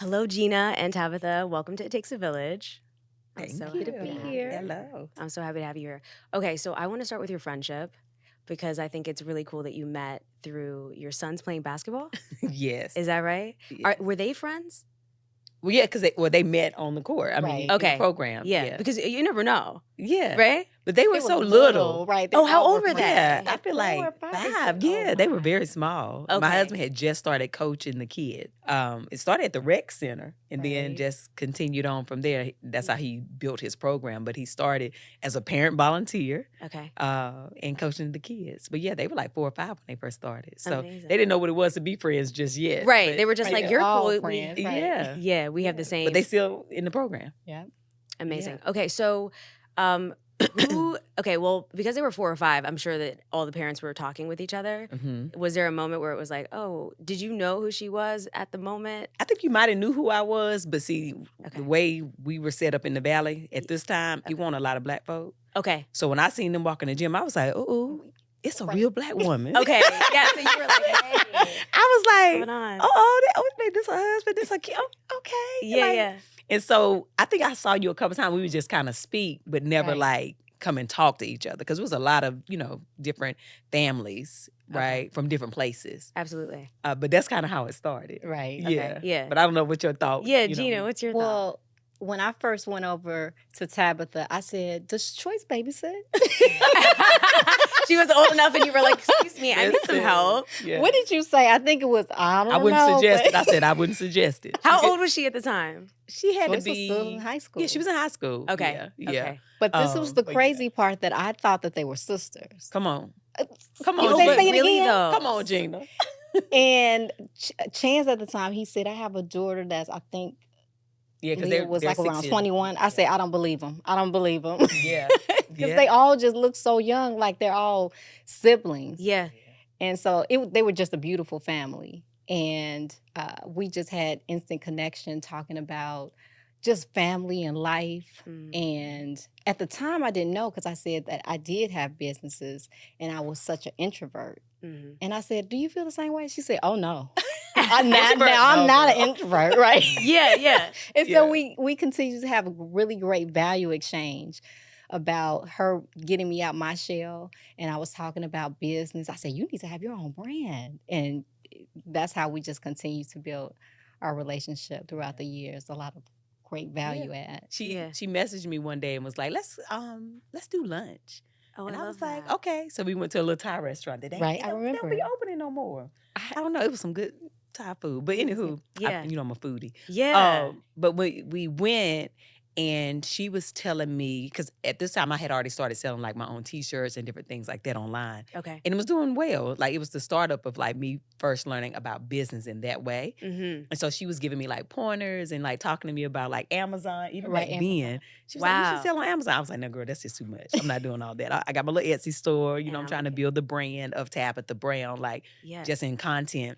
Hello, Gina and Tabitha. Welcome to It Takes a Village. I'm Thank so you. happy to be here. Hello. I'm so happy to have you here. Okay, so I want to start with your friendship because I think it's really cool that you met through your sons playing basketball. Yes. Is that right? Yes. Were they friends? Well, yeah, because they met on the court. I mean, Right. in the Okay. program. Yeah, because you never know, Yeah. right? But they were They so were little. right? Oh, how all old were they? Yeah, I Like feel 4 like or 5. Is 5. it? Yeah, Oh, they were my. very small. Okay. My husband had just started coaching the kids. It started at the rec center and then Right. just continued on from there. That's how he built his program. But he started as a parent volunteer Okay. and coaching the kids. But yeah, they were like 4 or 5 when they first started. So Amazing. they didn't know what it was to be friends just yet. Right. But They were just Right, like, they're you're all cool. friends, right? yeah. Yeah, we have the same. But they still in the program. Yeah. Amazing. Okay, so well, because they were 4 or 5, I'm sure that all the parents were talking with each other. Mm-hmm. Was there a moment where it was like, oh, did you know who she was at the moment? I think you might have knew who I was, but see, Okay. the way we were set up in the Valley at this time, you want a lot of black folk. Okay. So when I seen them walk in the gym, I was like, oh, it's a Right. real black woman. Okay. Yeah, so you were like, hey, I was like, going on? this a husband, this a kid. Okay. Yeah, Like, yeah. And so I think I saw you a couple times. We would just kind of speak, but never Right. like come and talk to each other because it was a lot of, different families, right, from different places. Absolutely. But that's kind of how it started. Right. Yeah. Okay, yeah. But I don't know what your thought. Yeah, Gina, what's your thought? Well, when I first went over to Tabitha, I said, "Does Choice babysit?" She was old enough and you were like, excuse me, I need some Listen, help. Yeah. What did you say? I think it was, I don't I wouldn't know. suggest it. but- I said I wouldn't suggest it. How old was she at the time? She had Choice to was be still in high school. Yeah, she was in high school. Okay. Yeah. Yeah. Okay. But this was the but yeah. crazy part that I thought that they were sisters. Come on. Uh, Come you on, say- Gina. say it really again? though? Come on, Gina. And Chance at the time, he said, "I have a daughter that's, I think, Yeah, because Leah was like around 21." I said, "I don't believe him. I don't believe him." Yeah. Because Yeah. they all just look so young, like they're all siblings. Yeah. And so they were just a beautiful family. And we just had instant connection talking about just family and life. Mm. And at the time, I didn't know because I said that I did have businesses and I was such an introvert. Mhm. And I said, "Do you feel the same way?" She said, "Oh, no. I'm Introvert? not No, an girl. introvert," right? Yeah, yeah. And Yeah. so we continue to have a really great value exchange about her getting me out my shell. And I was talking about business. I said, "You need to have your own brand." And that's how we just continue to build our relationship throughout the years. A lot of great value add. She Yeah. she messaged me one day and was like, let's do lunch. Oh, And I love was like, that. okay. So we went to a little Thai restaurant today. Right, I They remember. don't be opening no more. I don't know. It was some good Thai food. But anywho, Yeah. I'm a foodie. Yeah. But we went and she was telling me, because at this time I had already started selling like my own t-shirts and different things like that online. Okay. And it was doing well. Like it was the startup of like me first learning about business in that way. Mm-hmm. And so she was giving me like pointers and like talking to me about like Amazon, even Right, back Amazon. then. She was like, you Wow. should sell on Amazon. I was like, no, girl, that's just too much. I'm not doing all that. I got my little Etsy store. And I'm I'm trying to okay. build the brand of Tabitha Brown, like Yeah. just in content.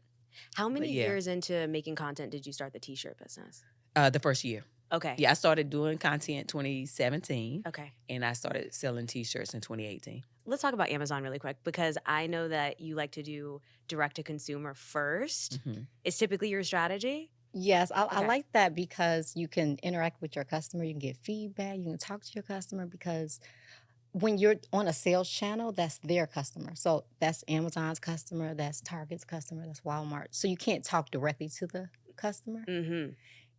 How many yeah. years into making content did you start the t-shirt business? The first year. Okay. Yeah, I started doing content 2017 Okay. and I started selling t-shirts in 2018. Let's talk about Amazon really quick because I know that you like to do direct to consumer first. Mhm. It's typically your strategy. Yes, I Okay. like that because you can interact with your customer, you can get feedback, you can talk to your customer because when you're on a sales channel, that's their customer. So that's Amazon's customer, that's Target's customer, that's Walmart. So you can't talk directly to the customer. Mm-hmm.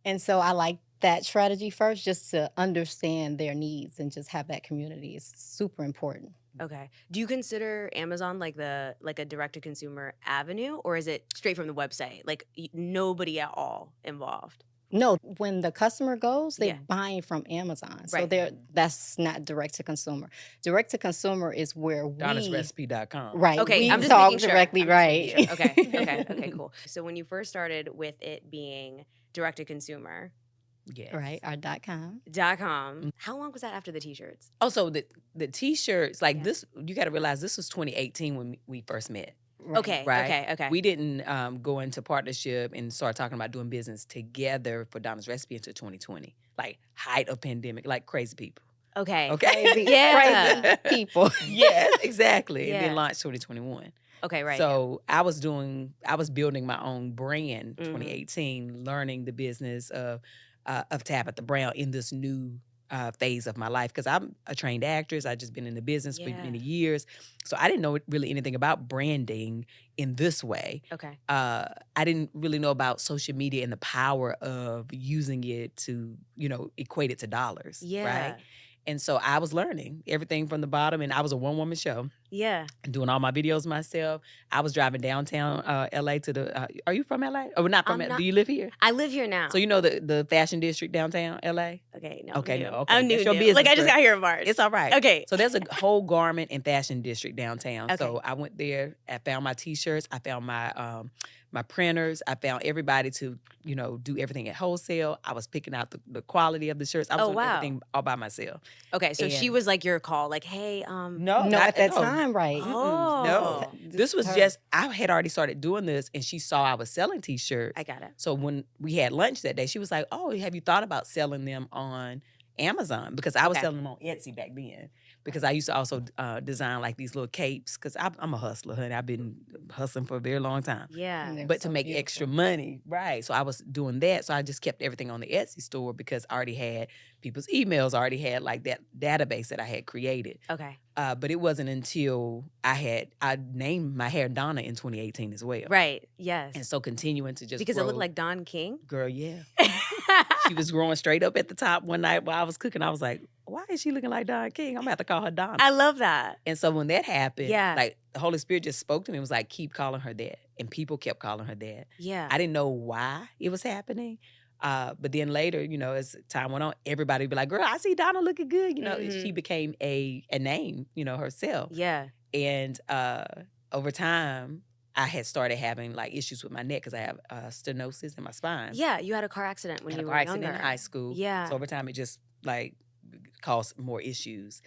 And so I like that strategy first, just to understand their needs and just have that community is super important. Okay. Do you consider Amazon like a direct to consumer avenue, or is it straight from the website? Like nobody at all involved? No, when the customer goes, they're Yeah. buying from Amazon. So Right. that's not direct to consumer. Direct to consumer is where we Donna'sRecipe.com. right. Okay, we I'm just talk making sure. directly, I'm just right? making sure. Okay. Okay. Cool. So when you first started with it being direct to consumer Yes. Right, our .com. .com, how long was that after the t-shirts? Also, the t-shirts, like Yeah. this, you got to realize this was 2018 when we first met. Right. Okay. Right. Okay. We didn't go into partnership and start talking about doing business together for Donna's Recipe until 2020, like height of pandemic, like crazy people. Okay. Okay. Crazy, Yeah. crazy people. Yes, exactly. And Yeah. then launched 2021. Okay, right. So I was building my own brand, Mhm. 2018, learning the business of Tabitha Brown in this new phase of my life, because I'm a trained actress. I just been in the business for many years, so I didn't know really anything about branding in this way. Okay. I didn't really know about social media and the power of using it to, equate it to dollars, right? Yeah. And so I was learning everything from the bottom, and I was a one-woman show Yeah. and doing all my videos myself. I was driving downtown LA to the are you from LA? Oh, not from I'm LA. not. Do you live here? I live here now. So you know the fashion district downtown LA? Okay, no. Okay, I'm new. no, okay. I'm new. That's your Like business, I just girl. got here in March. It's all right. Okay. So there's a whole garment and fashion district downtown. Okay. So I went there. I found my t-shirts. I found my printers. I found everybody to, do everything at wholesale. I was picking out the quality of the shirts. I was doing everything all by myself. Okay, so she And- was like your call, like, hey, No, No, not at that no. time, right? No. This was her. just, I had already started doing this, and she saw I was selling t-shirts. I got it. So when we had lunch that day, she was like, oh, have you thought about selling them on Amazon? Because I was selling them on Etsy back then. Because I used to also design like these little capes, because I'm a hustler, honey. I've been hustling for a very long time. Yeah. And they were But so to make beautiful. extra money, right? So I was doing that. So I just kept everything on the Etsy store, because I already had people's emails, I already had like that database that I had created. Okay. But it wasn't until I named my hair Donna in 2018 as well. Right. Yes. And so continuing to just because grow, it looked like Don King. girl, yeah. She was growing straight up at the top one night while I was cooking. I was like, why is she looking like Don King? I'm gonna have to call her Donna. I love that. And so when that happened, Yeah. like the Holy Spirit just spoke to me and was like, keep calling her that. And people kept calling her that. Yeah. I didn't know why it was happening. But then later, as time went on, everybody would be like, girl, I see Donna looking good. She became a name, herself. Yeah. And over time, I had started having like issues with my neck, because I have stenosis in my spine. Yeah. You had a car accident when I had you a were car accident younger. in high school. Yeah. So over time, it just like caused more issues.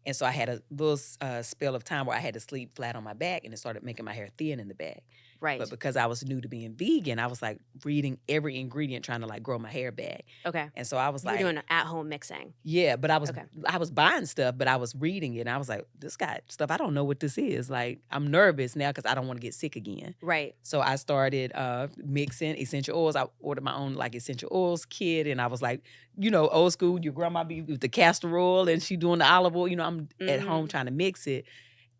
And so I had a little spell of time where I had to sleep flat on my back, and it started making my hair thin in the back. Right. But because I was new to being vegan, I was like reading every ingredient, trying to like grow my hair back. Okay. And so I was You were like, doing at-home mixing. yeah, but I was Okay. buying stuff, but I was reading it, and I was like, this got stuff, I don't know what this is. Like, I'm nervous now because I don't want to get sick again. Right. So I started mixing essential oils. I ordered my own like essential oils kit, and I was like, old school, your grandma be with the castor oil and she doing the olive oil. I'm at home trying to mix it.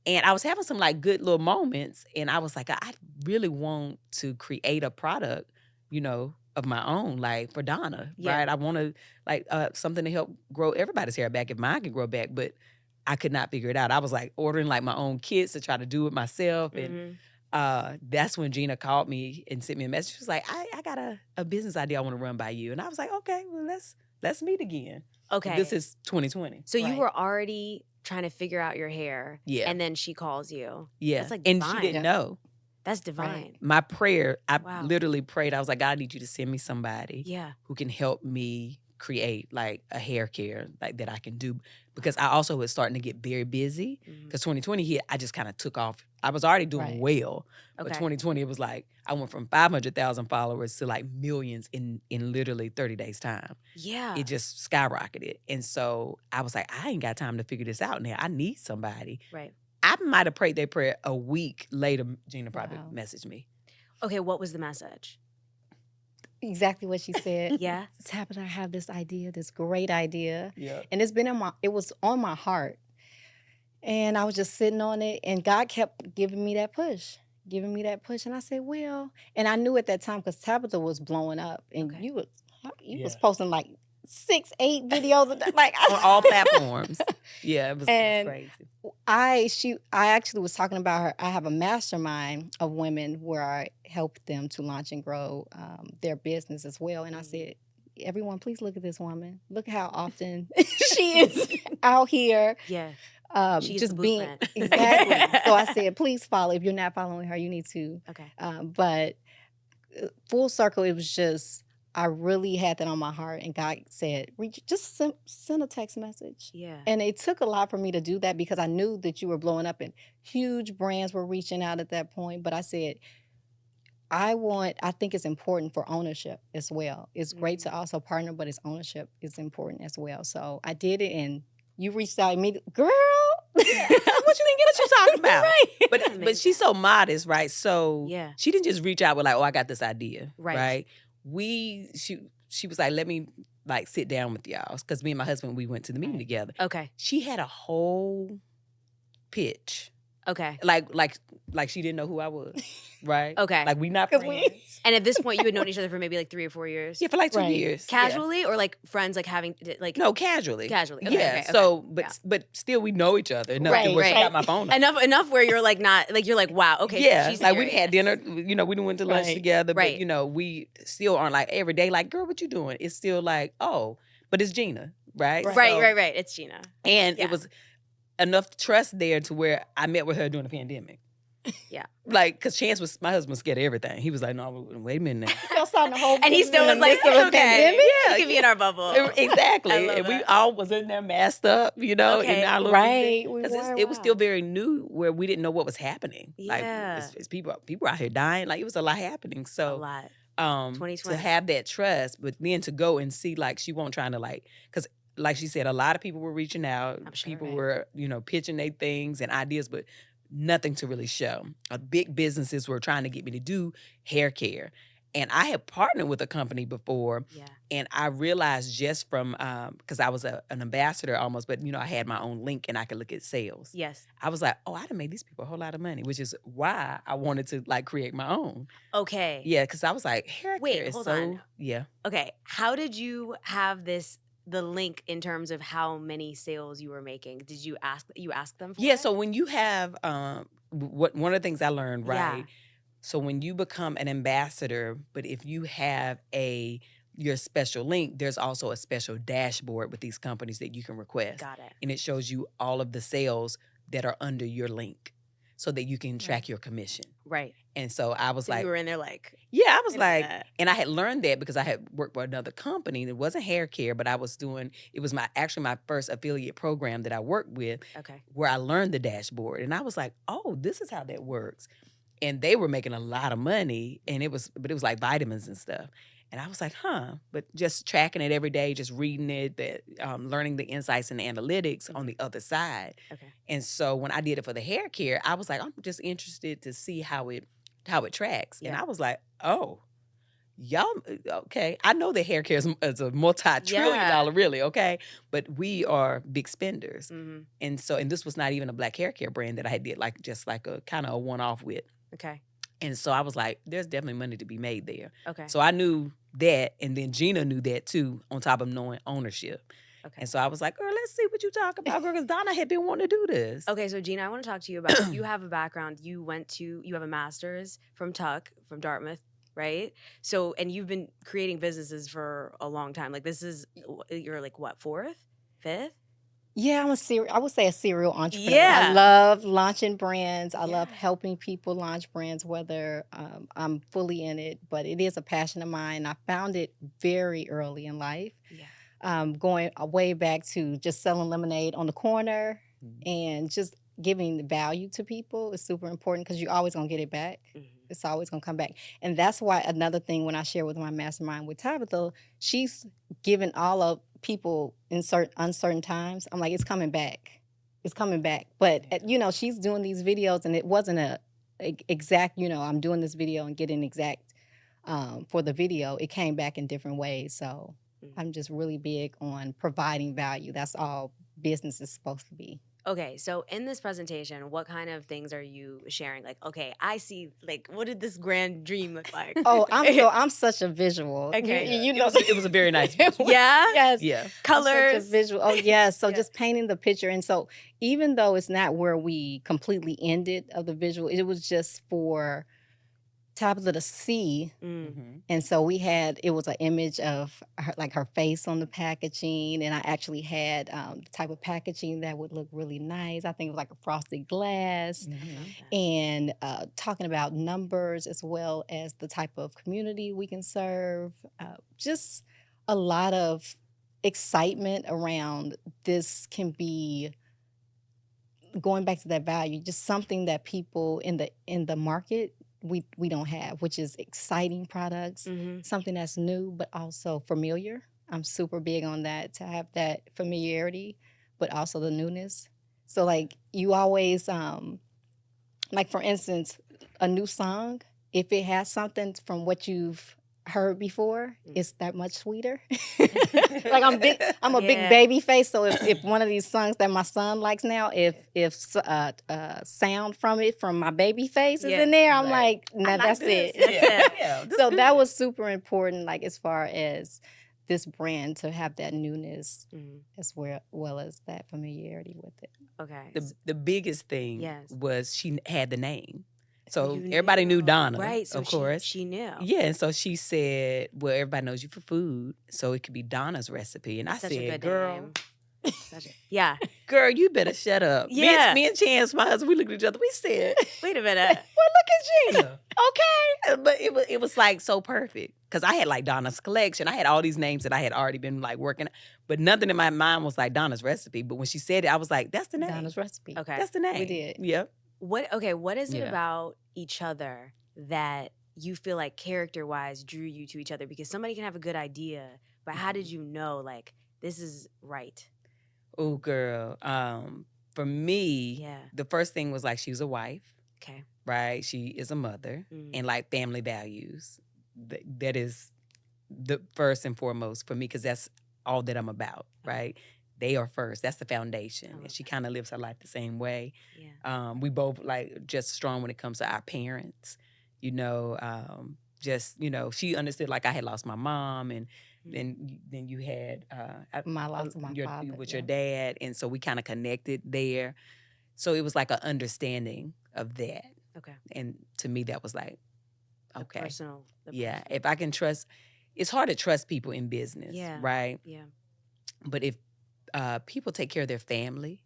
And I was having some like good little moments, and I was like, I really want to create a product, of my own, like for Donna, Yeah. right? I want to like something to help grow everybody's hair back if mine can grow back, but I could not figure it out. I was like ordering like my own kits to try to do it myself, and that's when Gina called me and sent me a message. She was like, I got a business idea I want to run by you, and I was like, okay, well let's meet again. Okay. This is 2020. So you Right. were already trying to figure out your hair. Yeah. And then she calls you. Yeah, That's like and divine. she didn't know. That's divine. My prayer, I Wow. literally prayed. I was like, God, I need you to send me somebody Yeah. who can help me create like a hair care like that I can do, because I also was starting to get very busy. Because 2020 hit, I just kind of took off. I was already doing well, but Okay. 2020 it was like I went from 500,000 followers to like millions in literally 30 days time. Yeah. It just skyrocketed, and so I was like, I ain't got time to figure this out now. I need somebody. Right. I might have prayed that prayer a week later. Gina probably Wow. messaged me. Okay, what was the message? Exactly what she said. Yeah. Tabitha, I have this idea, this great idea. Yeah. And it was on my heart. And I was just sitting on it, and God kept giving me that push. And I said, well, and I knew at that time, because Tabitha was blowing up, and Okay. you was Yeah. posting like 6, 8 videos a day. Like On all platforms. Yeah, it was And crazy. I actually was talking about her. I have a mastermind of women where I help them to launch and grow their business as well. And I said, everyone, please look at this woman. Look how often she is out here. Yeah. She is Just the being blueprint. exactly. So I said, please follow. If you're not following her, you need to. Okay. But full circle, it was just I really had that on my heart, and God said, just send a text message. Yeah. And it took a lot for me to do that, because I knew that you were blowing up and huge brands were reaching out at that point. But I said, I think it's important for ownership as well. It's great to also partner, but its ownership is important as well. So I did it, and you reached out immediately. Girl, How much you didn't get? What you talking about? Right. But Makes she's so modest, right? So Yeah. she didn't just reach out with like, oh, I got this idea, Right. She was like, let me like sit down with y'all, because me and my husband, we went to the meeting together. Okay. She had a whole pitch, Okay. like she didn't know who I was, right? Okay. Like we not 'Cause friends. And at this point, you had known each other for maybe like 3 or 4 years. Yeah, for like 2 Right. years. Yeah. Casually or like friends, like having like No, casually. Casually. Okay, Yeah. okay, So, okay. but still, we know each other enough Right, where she right. got my phone. number. enough where you're like not like you're like wow okay Yeah, she's like we had serious. dinner. You know, we done went to lunch Right. together. But Right. you know, we still aren't like every day. Like, girl, what you doing? It's still like, oh, but it's Gina, right? Right. So- Right. It's Gina. And Yeah. it was enough trust there to where I met with her during the pandemic. Yeah. Like, because my husband was scared of everything. He was like, no, wait a minute now. Y'all starting the whole And he business still in was the like midst of a okay pandemic? Yeah, you can be in our bubble. Exactly. I love And we that. all was in there masked up, you know, Okay. in our little Right. We because were, it was still wow. very new where we didn't know what was happening. Like Yeah. it's people out here dying. Like it was a lot happening. a So lot 2020 2020. to have that trust, but then to go and see like she won't trying to like because like she said, a lot of people were reaching out. I'm sure, People right. were, pitching their things and ideas, but nothing to really show. Big businesses were trying to get me to do hair care. And I had partnered with a company before, Yeah. and I realized just from because I was an ambassador almost, but I had my own link and I could look at sales. Yes. I was like, oh, I done made these people a whole lot of money, which is why I wanted to like create my own. Okay. Yeah, because I was like, hair Wait, care is hold so on. yeah. Okay. How did you have the link in terms of how many sales you were making? Did you ask them for Yeah, it? so when you have one of the things I learned, right? Yeah. So when you become an ambassador, but if you have your special link, there's also a special dashboard with these companies that you can request. Got it. And it shows you all of the sales that are under your link so that you can track your commission. Right. And so I was So like, you were in there like yeah, I was into like, that. and I had learned that because I had worked for another company. It wasn't hair care, but I was doing, it was my first affiliate program that I worked with Okay. where I learned the dashboard. And I was like, oh, this is how that works. And they were making a lot of money, and it was like vitamins and stuff. And I was like, but just tracking it every day, just reading it, learning the insights and the analytics on the other side. Okay. And so when I did it for the hair care, I was like, I'm just interested to see how it tracks. And Yeah. I was like, oh, y'all, okay. I know that hair care is a multi-trillion dollar, really, okay? But we are big spenders. Mm-hmm. And so, and this was not even a black hair care brand that I did just like a kind of a one-off with. Okay. And so I was like, there's definitely money to be made there. Okay. So I knew that, and then Gina knew that too, on top of knowing ownership. Okay. And so I was like, girl, let's see what you talk about, girl, because Donna had been wanting to do this. Okay, so Gina, I want to talk to you about you have a background. You have a master's from Tuck, from Dartmouth, right? So, and you've been creating businesses for a long time. Like you're like what, 4th, 5th? Yeah, I would say a serial entrepreneur. Yeah. I love launching brands. I love Yeah. helping people launch brands, whether I'm fully in it, but it is a passion of mine. I found it very early in life. Yeah. Going way back to just selling lemonade on the corner Mhm. and just giving the value to people is super important because you're always going to get it back. Mhm. It's always going to come back. And that's why another thing when I share with my mastermind with Tabitha, she's given all of people in uncertain times. I'm like, it's coming back. It's coming back. But, she's doing these videos and it wasn't a exact, I'm doing this video and getting exact for the video. It came back in different ways. So I'm just really big on providing value. That's all business is supposed to be. Okay, so in this presentation, what kind of things are you sharing? Like, okay, I see, like, what did this grand dream look like? Oh, I'm such a visual. Okay. You know, It was a very nice visual. Yeah? Yes. Yeah. I'm such a Colors? visual. Oh, yes. So Yeah. just painting the picture. And so even though it's not where we completely ended of the visual, it was just for Tabitha to see. Mm. Mhm. And so it was an image of her face on the packaging. And I actually had the type of packaging that would look really nice. I think it was like a frosted glass. Mhm. And talking about numbers as well as the type of community we can serve. Just a lot of excitement around this can be going back to that value, just something that people in the market we don't have, which is exciting products, Mhm. something that's new but also familiar. I'm super big on that, to have that familiarity, but also the newness. So like you always like for instance, a new song, if it has something from what you've heard before, it's that much sweeter. Like I'm a big Yeah. baby face, so if one of these songs that my son likes now, if sound from it from my baby face is Yeah. in there, I'm Right. like, nah, I like that's this. it. That's Yeah. it. Yeah, that's So that good. was super important, like as far as this brand to have that newness Mhm. as well as that familiarity with it. Okay. The biggest thing Yes. was she had the name. So You everybody knew Donna, Right. So of course. she knew. Yeah, and so she said, "Well, everybody knows you for food, so it could be Donna's recipe." And I Such a said, good "Girl, name. Yeah. girl, you better shut up." Yeah. Me and Chance, my husband, we looked at each other. We said, Wait a minute. "Well, look at Gina." Okay, but it was like so perfect because I had like Donna's collection. I had all these names that I had already been like working, but nothing in my mind was like Donna's recipe. But when she said it, I was like, "That's the name. Donna's recipe. Okay. That's the name." We did. Yep. What is it Yeah. about each other that you feel like character-wise drew you to each other? Because somebody can have a good idea, but how did you know like this is right? Oh, girl. For me, Yeah. the first thing was like she was a wife, Okay. right? She is a mother, and like family values. That is the first and foremost for me because that's all that I'm about, right? They are first. That's the foundation, and she kind of lives her life the same way. Yeah. We both like just strong when it comes to our parents. You know, just she understood like I had lost my mom, and then you had My loss of my father. with your dad, and so we kind of connected there. So it was like an understanding of that, Okay. and to me that was like, okay, Personal. yeah. If I can trust, it's hard to trust people in business, Yeah. right? Yeah. But if people take care of their family,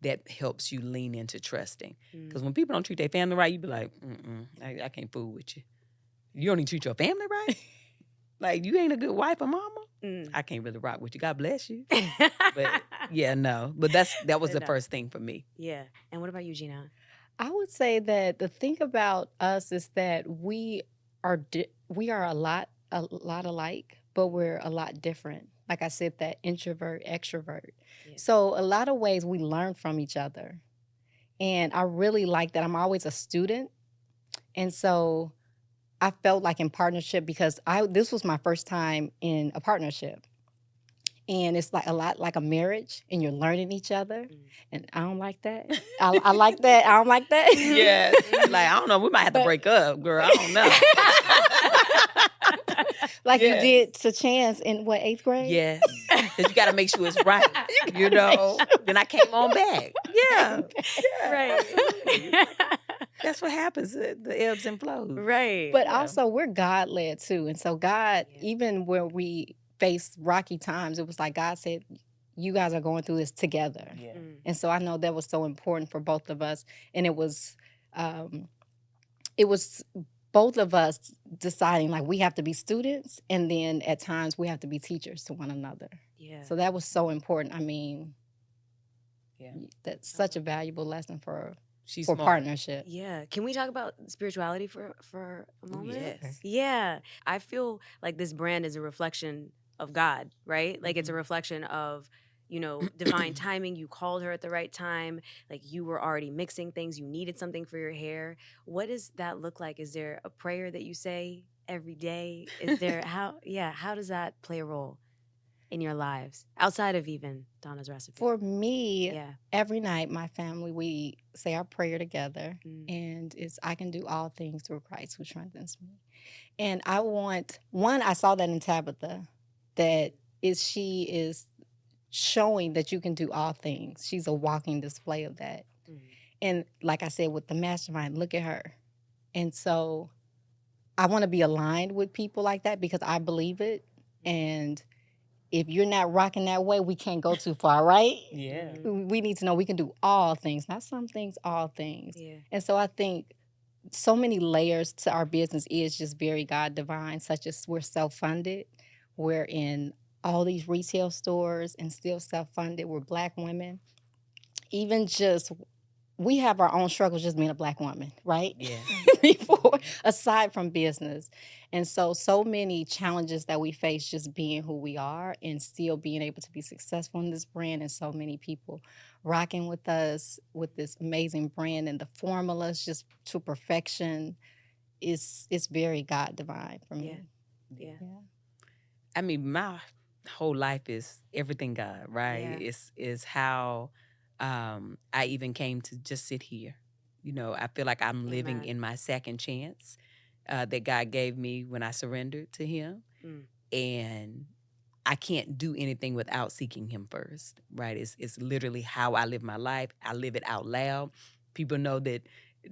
that helps you lean into trusting. Because when people don't treat their family right, you be like, I can't fool with you. You don't even treat your family right? Like, you ain't a good wife or mama? I can't really rock with you. God bless you. But yeah, no. But that was the first thing for me. Yeah. And what about you, Gina? I would say that the thing about us is that we are a lot alike, but we're a lot different. Like I said, that introvert, extrovert. Yeah. So a lot of ways we learn from each other. And I really like that. I'm always a student. And so I felt like in partnership because this was my first time in a partnership. And it's like a lot like a marriage and you're learning each other. And I don't like that. I like that. I don't like that. Yeah. Like, I don't know. We might have to break up, girl. I don't know. Like you did to Chance in what, 8th grade? Yes. Because you got to make sure it's right. You know? Then I came on back. Yeah. Right. That's what happens. The ebbs and flows. Right. But also we're God led too. And so God, even when we face rocky times, it was like God said, you guys are going through this together. Yeah. And so I know that was so important for both of us. And it was both of us deciding like we have to be students and then at times we have to be teachers to one another. Yeah. So that was so important. I mean, yeah, that's such a valuable lesson for smart. Partnership. Yeah. Can we talk about spirituality for a moment? Yes. Yeah. I feel like this brand is a reflection of God, right? Like it's a reflection of, divine timing. You called her at the right time. Like you were already mixing things. You needed something for your hair. What does that look like? Is there a prayer that you say every day? Is there how does that play a role in your lives outside of even Donna's recipe? For me, every night, my family, we say our prayer together, and it's I can do all things through Christ who strengthens me. And I saw that in Tabitha, that she is showing that you can do all things. She's a walking display of that. And like I said, with the mastermind, look at her. And so I want to be aligned with people like that because I believe it. And if you're not rocking that way, we can't go too far, right? Yeah. We need to know we can do all things, not some things, all things. Yeah. And so I think so many layers to our business is just very God divine, such as we're self-funded. We're in all these retail stores and still self-funded. We're Black women. Even just we have our own struggles just being a Black woman, right? Yeah. Before, aside from business. And so many challenges that we face just being who we are and still being able to be successful in this brand, and so many people rocking with us with this amazing brand and the formulas just to perfection is it's very God divine for Yeah. me. Yeah. Yeah. I mean, my whole life is everything God, right? Yeah. Is how I even came to just sit here. You know, I feel like I'm living Amen. in my second chance that God gave me when I surrendered to Him, Mm. and I can't do anything without seeking Him first, right? It's literally how I live my life. I live it out loud. People know that,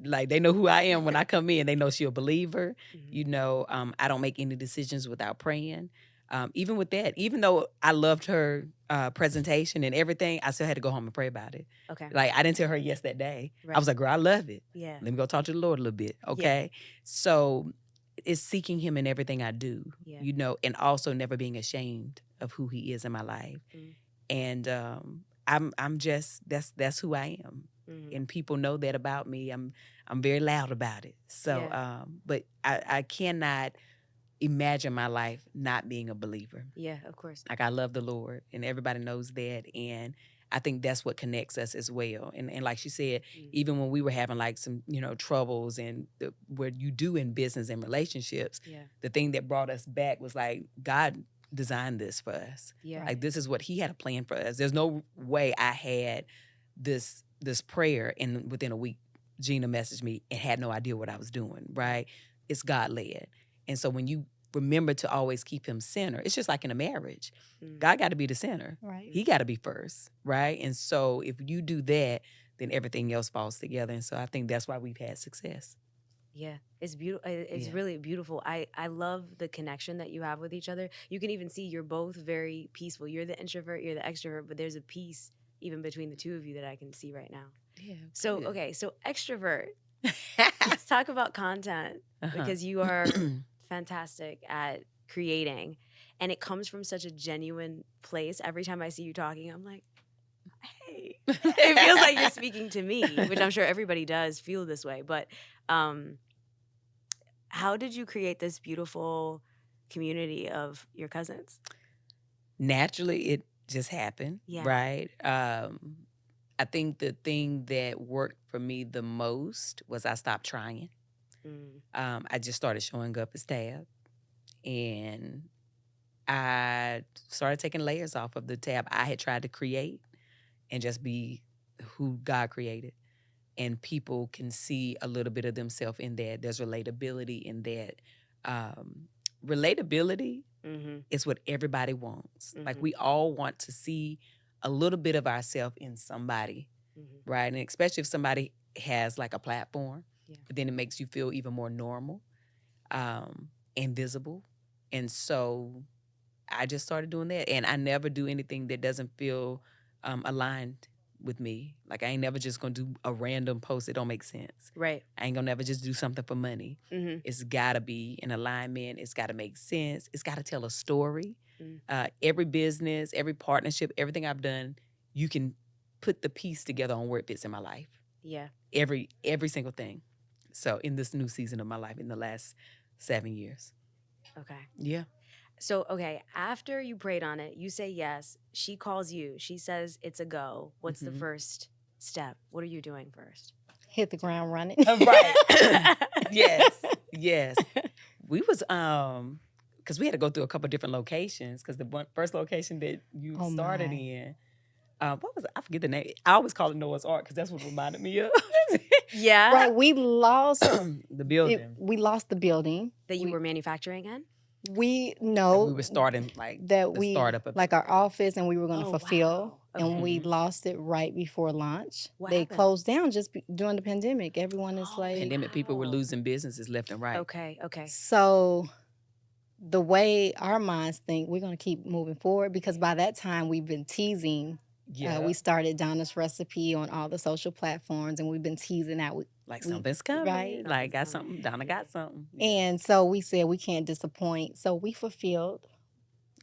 like they know who I am when I come in. They know she a believer. Mhm. You know, I don't make any decisions without praying. Even with that, even though I loved her presentation and everything, I still had to go home and pray about it. Okay. Like I didn't tell her yes that day. I Right. was like, girl, I love it. Yeah. Let me go talk to the Lord a little bit, Yeah. okay? So it's seeking Him in everything I do, Yeah. you know, and also never being ashamed of who He is in my life. Mm. And I'm just that's who I am, Mhm. and people know that about me. I'm very loud about it. So, Yeah. but I cannot imagine my life not being a believer. Yeah, of course. Like I love the Lord, and everybody knows that, and I think that's what connects us as well. And like she said, Mm. even when we were having like some troubles and what you do in business and relationships, Yeah. the thing that brought us back was like God designed this for us. Yeah. Like this is what He had a plan for us. There's no way I had this prayer and within a week Gina messaged me and had no idea what I was doing, right? It's God led. And so when you remember to always keep Him center, it's just like in a marriage. Mm. God got to be the center. Right. He got to be first, right? And so if you do that, then everything else falls together. And so I think that's why we've had success. Yeah, it's beautiful. It's Yeah. really beautiful. I love the connection that you have with each other. You can even see you're both very peaceful. You're the introvert, you're the extrovert, but there's a peace even between the two of you that I can see right now. Yeah. So, good. okay, so extrovert. Let's talk about content because you are fantastic at creating, and it comes from such a genuine place. Every time I see you talking, I'm like, hey, it feels like you're speaking to me, which I'm sure everybody does feel this way. But how did you create this beautiful community of your cousins? Naturally, it just happened, Yeah. right? I think the thing that worked for me the most was I stopped trying. Mm. I just started showing up as Tab, and I started taking layers off of the Tab I had tried to create and just be who God created. And people can see a little bit of themselves in that. There's relatability in that. Relatability Mm-hmm. is what everybody wants. Like Mhm. we all want to see a little bit of ourselves in somebody, Mm-hmm. right? And especially if somebody has like a platform, Yeah. then it makes you feel even more normal and visible. And so I just started doing that. And I never do anything that doesn't feel aligned with me. Like I ain't never just gonna do a random post that don't make sense. Right. I ain't gonna never just do something for money. Mm-hmm. It's gotta be in alignment. It's gotta make sense. It's gotta tell a story. Mm. Every business, every partnership, everything I've done, you can put the piece together on where it fits in my life. Yeah. Every single thing. So in this new season of my life, in the last 7 years. Okay. Yeah. So, okay, after you prayed on it, you say yes. She calls you. She says it's a go. What's the Mhm. first step? What are you doing first? Hit the ground running. Right. Yes. We was because we had to go through a couple different locations because the first location that you Oh, started my. in, what was it? I forget the name. I always call it Noah's Ark because that's what reminded me of Yeah. Right. We lost the building. we lost the building. That you We- were manufacturing in? We Like, know we were starting like that the we startup of like our office and we were going to Oh, fulfill wow. and we Mhm. lost it right before launch. What They happened? closed down just during the pandemic. Everyone is Oh, like pandemic. People were wow. losing businesses left and right. Okay. So the way our minds think, we're going to keep moving forward because by that time we've been teasing. Yeah. We started Donna's recipe on all the social platforms and we've been teasing out. Like we- something's coming. right. Like got Something's coming. something. Donna Yeah. got something. And so we said we can't disappoint. So we fulfilled.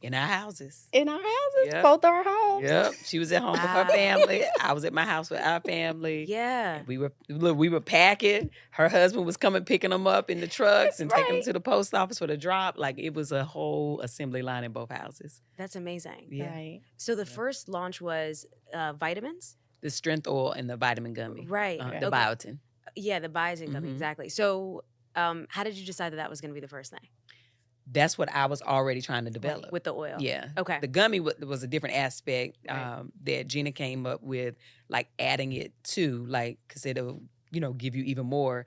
In our houses. In our houses, Yep. both our homes. Yep. She was at home with her Wow. family. I was at my house with our family. Yeah. And we were packing. Her husband was coming picking them up in the trucks and taking them Right. to the post office for the drop. Like it was a whole assembly line in both houses. That's amazing. Yeah. Right. So the first launch was vitamins? The strength oil and the vitamin gummy. Right. The Okay. biotin. Yeah, the biotin gummy, Mhm. exactly. So how did you decide that was going to be the first thing? That's what I was already trying to develop. With the oil? Yeah. Okay. The gummy was a different aspect Right. that Gina came up with, like adding it to, like, because it'll, give you even more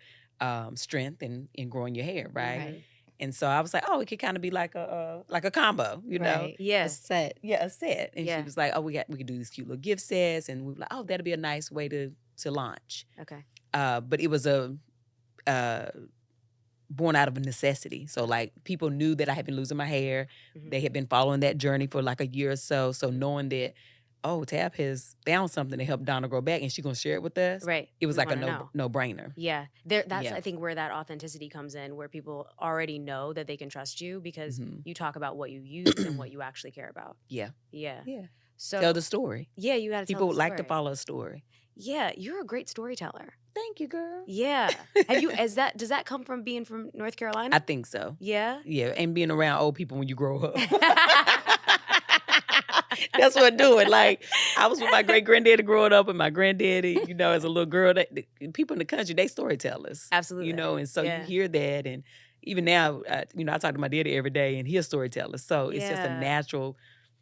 strength in growing your hair, right? Right. And so I was like, oh, it could kind of be like a combo, you know? Right. Yeah. A set. Yeah, a set. And Yeah. she was like, oh, we could do these cute little gift sets, and we were like, oh, that'd be a nice way to launch. Okay. But it was born out of a necessity. So like people knew that I had been losing my hair. Mhm. They had been following that journey for like a year or so. So knowing that, oh, Tab has found something to help Donna grow back and she's gonna share it with us. Right. It was We like a wanna know. no brainer. Yeah. That's Yeah. I think where that authenticity comes in, where people already know that they can trust you because Mhm. you talk about what you use and what you actually care about. Yeah. Yeah. Yeah. So Tell the story. yeah, you got to tell People the like to story. follow a story. Yeah, you're a great storyteller. Thank you, girl. Yeah. Does that come from being from North Carolina? I think so. Yeah. Yeah. And being around old people when you grow up. That's what do it. Like I was with my great granddaddy growing up, and my granddaddy, as a little girl, people in the country, they storytellers. Absolutely. And so Yeah. you hear that, and even now, I talk to my daddy every day, and he's a storyteller. So it's just a Yeah. natural.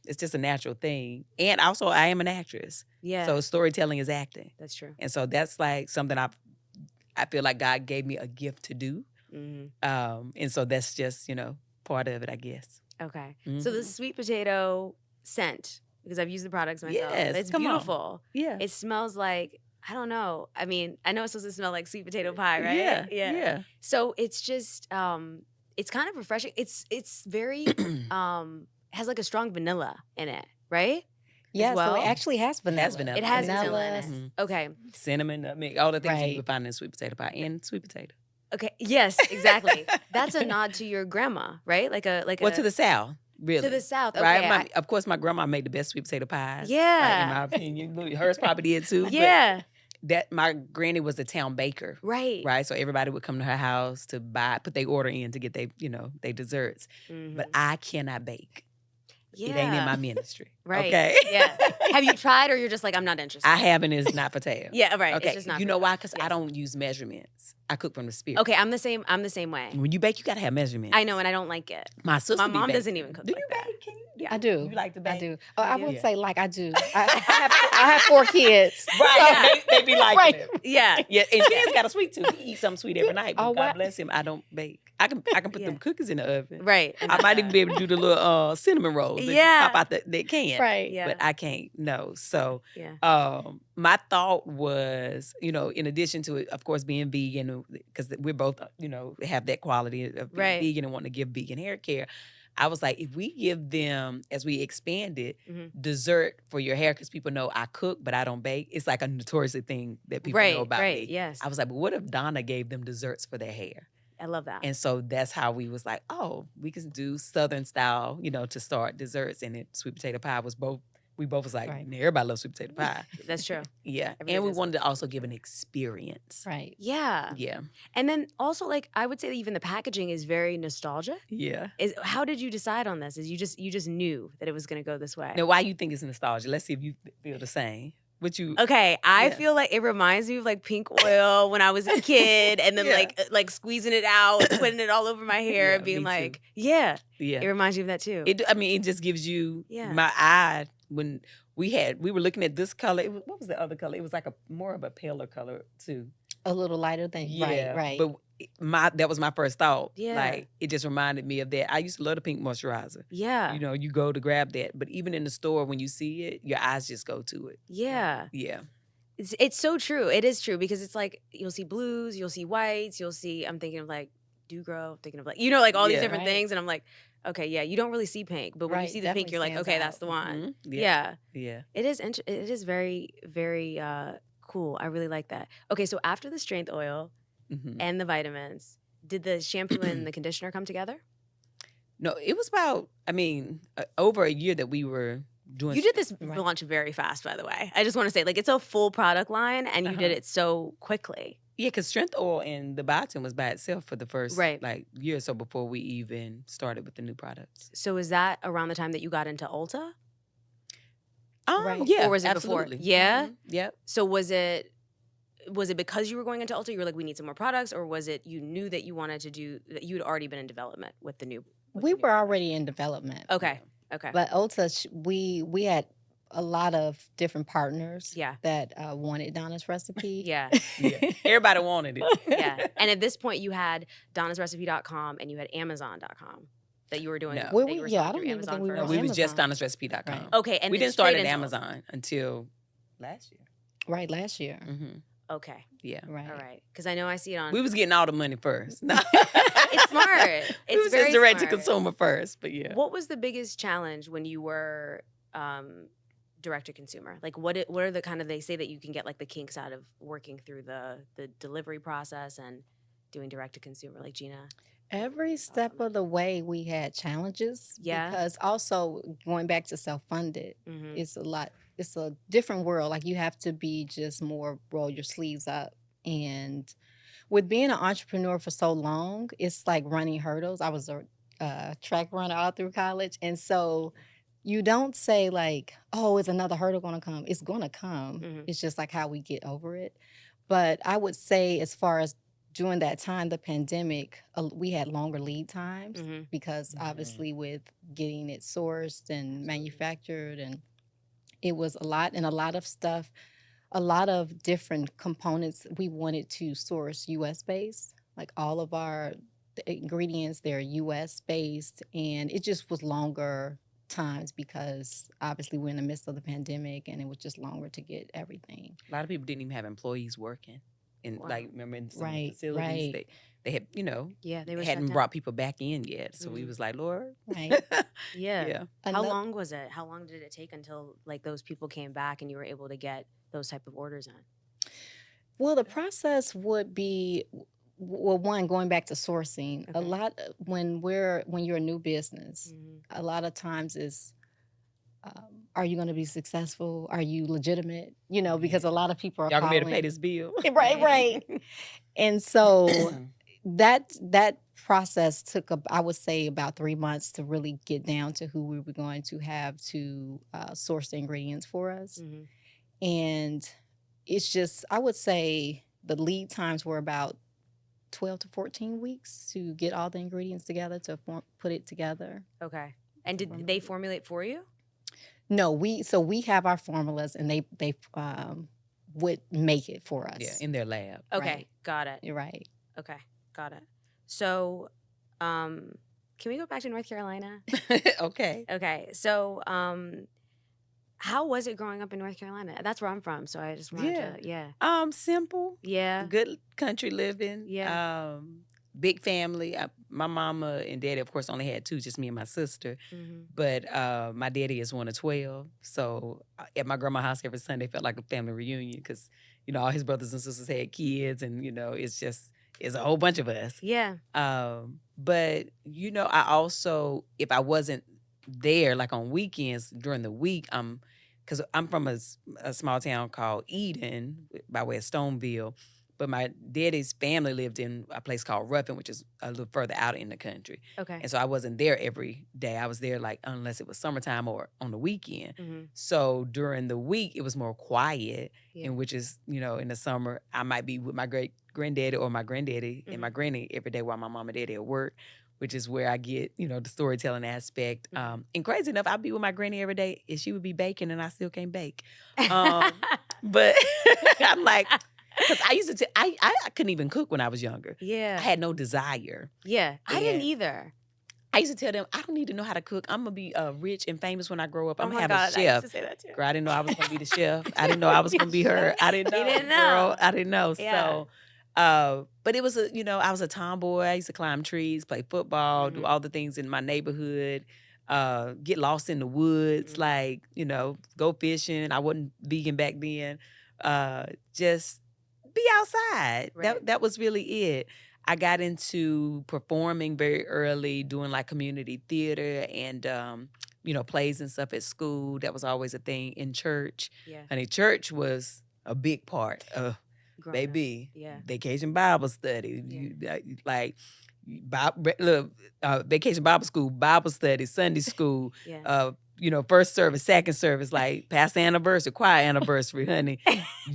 It's just a natural thing. And also, I am an actress, Yeah. so storytelling is acting, That's true. and so that's like something I feel like God gave me a gift to do, Hmm. and so that's just part of it, I guess. Okay. So the Mhm. sweet potato scent, because I've used the products myself. Yes, It's come on. beautiful. Yeah. It smells like, I don't know. I mean, I know it's supposed to smell like sweet potato pie, right? Yeah. Yeah. So it's just it's kind of refreshing. It's very has like a strong vanilla in it, right? Yeah, so well? it actually has vanilla. vanilla. It has Vanilla. vanilla in it. Mhm. Okay. Cinnamon, nutmeg, all the things you Right. would find in sweet potato pie and sweet potato. Okay. Yes, exactly. That's a nod to your grandma, right? Well, to the South, really. to the South. Okay. Right? Of course, my grandma made the best sweet potato pies. Yeah. Like, in my opinion. Hers probably did too. Yeah. But that my granny was a town baker. Right. Right. So everybody would come to her house to put their order in to get their desserts. Mhm. But I cannot bake. Yeah. It ain't in my ministry. Right. Okay. Yeah. Have you tried, or you're just like, I'm not interested? I haven't. It's not for Tab. Yeah. Right. Okay. It's just not. You for know you. why? Because I Yes. don't use measurements. I cook from the spirit. Okay. I'm the same way. When you bake, you gotta have measurements. I know, and I don't like it. My sister. My be mom baking. doesn't even cook Do like you that. bake? Can you? I do. You like to bake? I do. Oh, I You do? wouldn't Yeah. say like I do. I have 4 kids. Right. They be like Right. it. Yeah. Yeah, and Ken's got a sweet tooth. He eats something sweet every night. But Oh, God what? bless him, I don't bake. I can put Yeah. them cookies in the oven. Right. I might even be able to do the little cinnamon rolls that Yeah. pop out that can. Right. Yeah. But I can't. No. So Yeah. my thought was, in addition to it, of course, being vegan, because we're both, have that quality of being Right. vegan and wanting to give vegan hair care. I was like, if we give them, as we expand it, Mhm. dessert for your hair, because people know I cook, but I don't bake. It's like a notoriously thing that people know about Right. me. Yes. I was like, but what if Donna gave them desserts for their hair? I love that. And so that's how we was like, oh, we can do Southern style, to start desserts. And then sweet potato pie was both. We both was like, Right. everybody loves sweet potato pie. That's true. Yeah. Everybody And we does. wanted to also give an experience. Right. Yeah. Yeah. And then also, like, I would say that even the packaging is very nostalgic. Yeah. How did you decide on this? Is you just knew that it was going to go this way? Now, why you think it's nostalgia? Let's see if you feel the same. What you? Okay, I Yeah. feel like it reminds me of like pink oil when I was a kid, and then Yeah. like squeezing it out, putting it all over my hair, Yeah, and being me too. like, yeah, Yeah. it reminds me of that too. It just gives you Yeah. my eye when we were looking at this color. What was the other color? It was like more of a paler color too. A little lighter thing. Right. But that was my first thought. Yeah. Like it just reminded me of that. I used to love the pink moisturizer. yeah, You go to grab that, but even in the store when you see it, your eyes just go to it. yeah. Yeah. It's so true. It is true because it's like you'll see blues, you'll see whites, you'll see. I'm thinking of like Dugro, thinking of like like all these Yeah. different Right. things, and I'm like, okay, yeah, you don't really see pink, but when you Right, see the pink, definitely you're like, stands okay, out. that's the one. Mhm. Yeah. Yeah. It is very, very cool. I really like that. Okay, so after the strength oil Mhm. and the vitamins, did the shampoo and the conditioner come together? No, it was about, over a year that we were doing. You did this Right. launch very fast, by the way. I just want to say, like, it's a full product line, and you did Uh-huh. it so quickly. Yeah, because strength oil and the biotin was by itself for the first Right. year or so before we even started with the new products. So is that around the time that you got into Ulta? Right. Yeah, Or was it before? absolutely. Yeah? Yep. So was it because you were going into Ulta, you were like, we need some more products, or was it you knew that you wanted to do that? You'd already been in development with the new. We were already in development. Okay. Okay. But Ulta, we had a lot of different partners Yeah. that wanted Donna's recipe. Yeah. Yeah. Everybody wanted it. Yeah. And at this point, you had donnasrecipe.com and you had amazon.com that you were doing. No. that Well, you were yeah, I selling don't through even think Amazon we for were a No, on we while. was just Amazon. donnasrecipe.com. Right. Okay. And We then didn't start straight at into Ulta. Amazon until last year. Right, last year. Mm-hmm. Okay. Yeah. Right. All right. Because I know I see it on. We was getting all the money first. No. It's smart. It's It was very just direct to smart. consumer first, but yeah. What was the biggest challenge when you were direct to consumer? Like, what are the kind of, they say that you can get like the kinks out of working through the delivery process and doing direct to consumer, like Gina? Every step of the way, we had challenges. Yeah. Because also going back to self-funded, Mm-hmm. it's a lot. It's a different world. Like you have to be just more roll your sleeves up. And with being an entrepreneur for so long, it's like running hurdles. I was a track runner all through college, and so you don't say like, "Oh, is another hurdle going to come?" It's going to come. Mhm. It's just like how we get over it. But I would say, as far as during that time, the pandemic, we had longer lead times Mm-hmm. because Mhm. obviously with getting it sourced and manufactured, and it was a lot, and a lot of stuff, a lot of different components we wanted to source US based. Like all of our ingredients, they're US based, and it just was longer times because obviously we're in the midst of the pandemic and it was just longer to get everything. A lot of people didn't even have employees working. And Wow. remember in some of the Right, facilities, right. they had, Yeah, they were shut hadn't down. brought people back in yet. So we Mhm. was like, Lord. Right. Yeah. Yeah. How Ano- long was it? How long did it take until like those people came back and you were able to get those type of orders in? Well, the process would be, well, one, going back to sourcing. A Okay. lot when you're a new business, Mhm. a lot of times is, are you going to be successful? Are you legitimate? Because a lot of people are Y'all gonna be able to pay calling. this bill. Right, right. And so that process took, I would say, about 3 months to really get down to who we were going to have to source the ingredients for us. Mhm. And it's just, I would say the lead times were about 12 to 14 weeks to get all the ingredients together to put it together. Okay. And did they formulate for you? No, we have our formulas, and they would make it for us. Yeah, in their lab. Okay. Right. Got it. You're right. Okay. Got it. So, can we go back to North Carolina? Okay. Okay. So, how was it growing up in North Carolina? That's where I'm from. So I just wanted to, yeah. Simple. Yeah. Good country living. Yeah. Big family. My mama and daddy, of course, only had two, just me and my sister. Mm-hmm. But my daddy is one of 12. So at my grandma's house every Sunday felt like a family reunion because, all his brothers and sisters had kids, and, it's a whole bunch of us. Yeah. But, I also, if I wasn't there, like on weekends during the week, because I'm from a small town called Eden by way of Stoneville. But my daddy's family lived in a place called Ruffin, which is a little further out in the country. Okay. And so I wasn't there every day. I was there unless it was summertime or on the weekend. Mm-hmm. So during the week, it was more quiet, Yeah. and which is, in the summer, I might be with my great granddaddy or my granddaddy and my granny every day while my mom and daddy at work, which is where I get, the storytelling aspect. And crazy enough, I'd be with my granny every day and she would be baking and I still can't bake. But I'm like... Because I used to, I couldn't even cook when I was younger. Yeah. I had no desire. Yeah. I didn't And either. I used to tell them, I don't need to know how to cook. I'm going to be rich and famous when I grow up. I'm Oh going my to have God, a I used chef. to say that too. Girl, I didn't know I was going to be the chef. I didn't know I was going to be her. I didn't know. You didn't know. Girl, I didn't know. Yeah. So, but it was I was a tomboy. I used to climb trees, play football, do all the things in my neighborhood, get lost in the woods, go fishing. I wasn't vegan back then. Just be outside. Right. That was really it. I got into performing very early, doing like community theater and plays and stuff at school. That was always a thing. In church. Yeah. Honey, church was a big part of Growing up. baby. Yeah. Vacation Bible study. Yeah. Vacation Bible school, Bible study, Sunday school, Yeah. first service, second service, like past anniversary, choir anniversary, honey,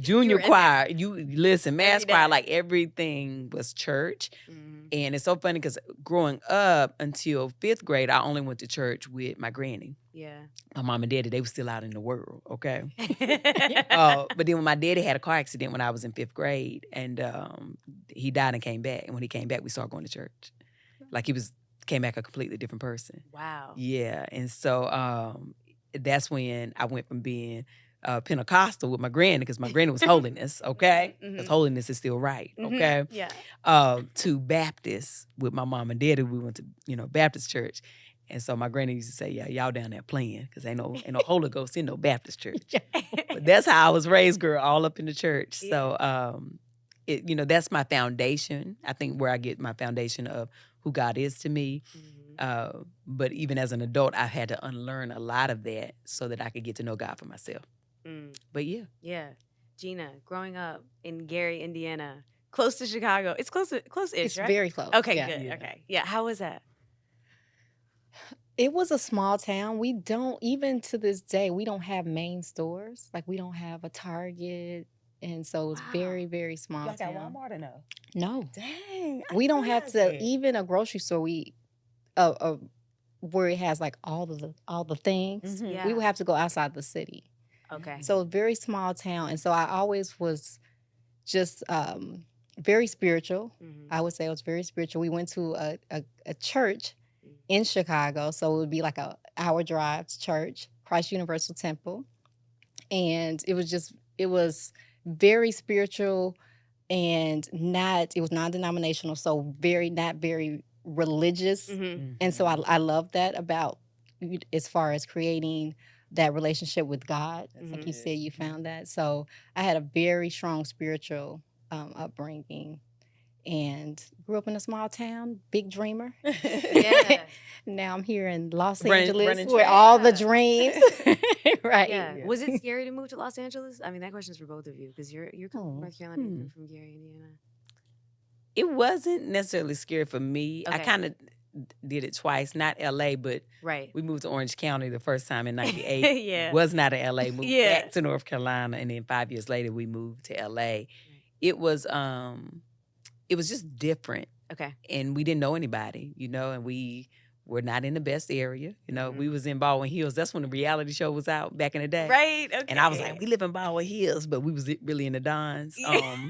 junior were in choir. You listen, mass Every choir, day. like everything was church. Mhm. And it's so funny because growing up until 5th grade, I only went to church with my granny. Yeah. My mom and daddy, they were still out in the world, okay? But then when my daddy had a car accident when I was in 5th grade, and he died and came back. And when he came back, we started going to church. Like came back a completely different person. Wow. Yeah. And so that's when I went from being Pentecostal with my granny, because my granny was holiness, okay? Because holiness is still right, okay? Yeah. To Baptist with my mom and daddy. We went to, Baptist church. And so my granny used to say, yeah, y'all down there playing, because ain't no Holy Ghost in no Baptist church. But that's how I was raised, girl, all up in the church. Yeah. So, that's my foundation. I think where I get my foundation of who God is to me. But even as an adult, I had to unlearn a lot of that so that I could get to know God for myself. But yeah. Yeah. Gina, growing up in Gary, Indiana, close to Chicago. It's close-ish, It's right? very close. Okay, yeah. good. Yeah. Okay. Yeah. How was that? It was a small town. We don't, even to this day, we don't have main stores. Like we don't have a Target. And so it was very, Wow. very small Y'all got town. Walmart or no? No. Dang. We don't have to, realize that. even a grocery store, where it has like all the things, Mhm. Yeah. we would have to go outside the city. Okay. So very small town. And so I always was just very spiritual. Mhm. I would say I was very spiritual. We went to a church in Chicago. So it would be like a hour drive to church, Christ Universal Temple. And it was very spiritual and it was non-denominational. So not very religious. Mhm. And so I love that about as far as creating that relationship with God. Like you said, you found that. So I had a very strong spiritual upbringing and grew up in a small town, big dreamer. Yeah. Now I'm here in Los Running Angeles track. where all the Yeah. dreams, right? Yeah. Yeah. Was it scary to move to Los Angeles? I mean, that question's for both of you because you're coming from Oh, North Carolina, you're coming from Gary, Indiana. It wasn't necessarily scary for me. I Okay. kind of did it twice, not LA, but Right. we moved to Orange County the first time in 98. Yeah. Was not in LA, moved Yeah. back to North Carolina, and then 5 years later we moved to LA. It was just different. Okay. And we didn't know anybody, and we were not in the best area. We was in Baldwin Hills. That's when the reality show was out back in the day. Right. Okay. And I was like, we live in Baldwin Hills, but we was really in the Dons. Yeah.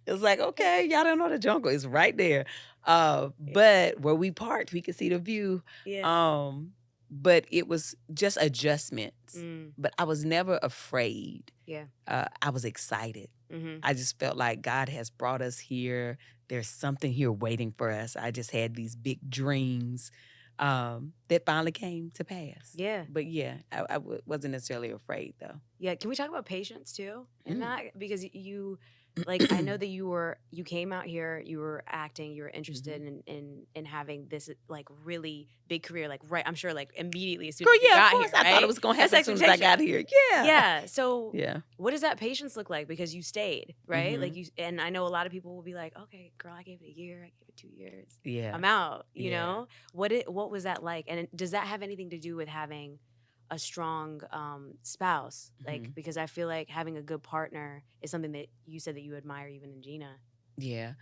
It was like, okay, y'all don't know the jungle. It's right there. But where we parked, we could see the view. Yeah. But it was just adjustments. Mm. But I was never afraid. Yeah. I was excited. Mm-hmm. I just felt like God has brought us here. There's something here waiting for us. I just had these big dreams that finally came to pass. Yeah. But yeah, I wasn't necessarily afraid though. Yeah. Can we talk about patience too? And that, because you, like, I know that you came out here, you were acting, you were interested in having this like really big career, like I'm sure like immediately as soon Girl, as you yeah, got of course. here, right? I thought it was gonna happen as That's soon as I got here. Yeah. Yeah. So Yeah. what does that patience look like? Because you stayed, right? Mhm. Like and I know a lot of people will be like, okay, girl, I gave it a year, I gave it 2 years. Yeah. I'm out, you Yeah. know? What was that like? And does that have anything to do with having a strong spouse? Like, because I feel like having a good partner is something that you said that you admire even in Gina. Yeah.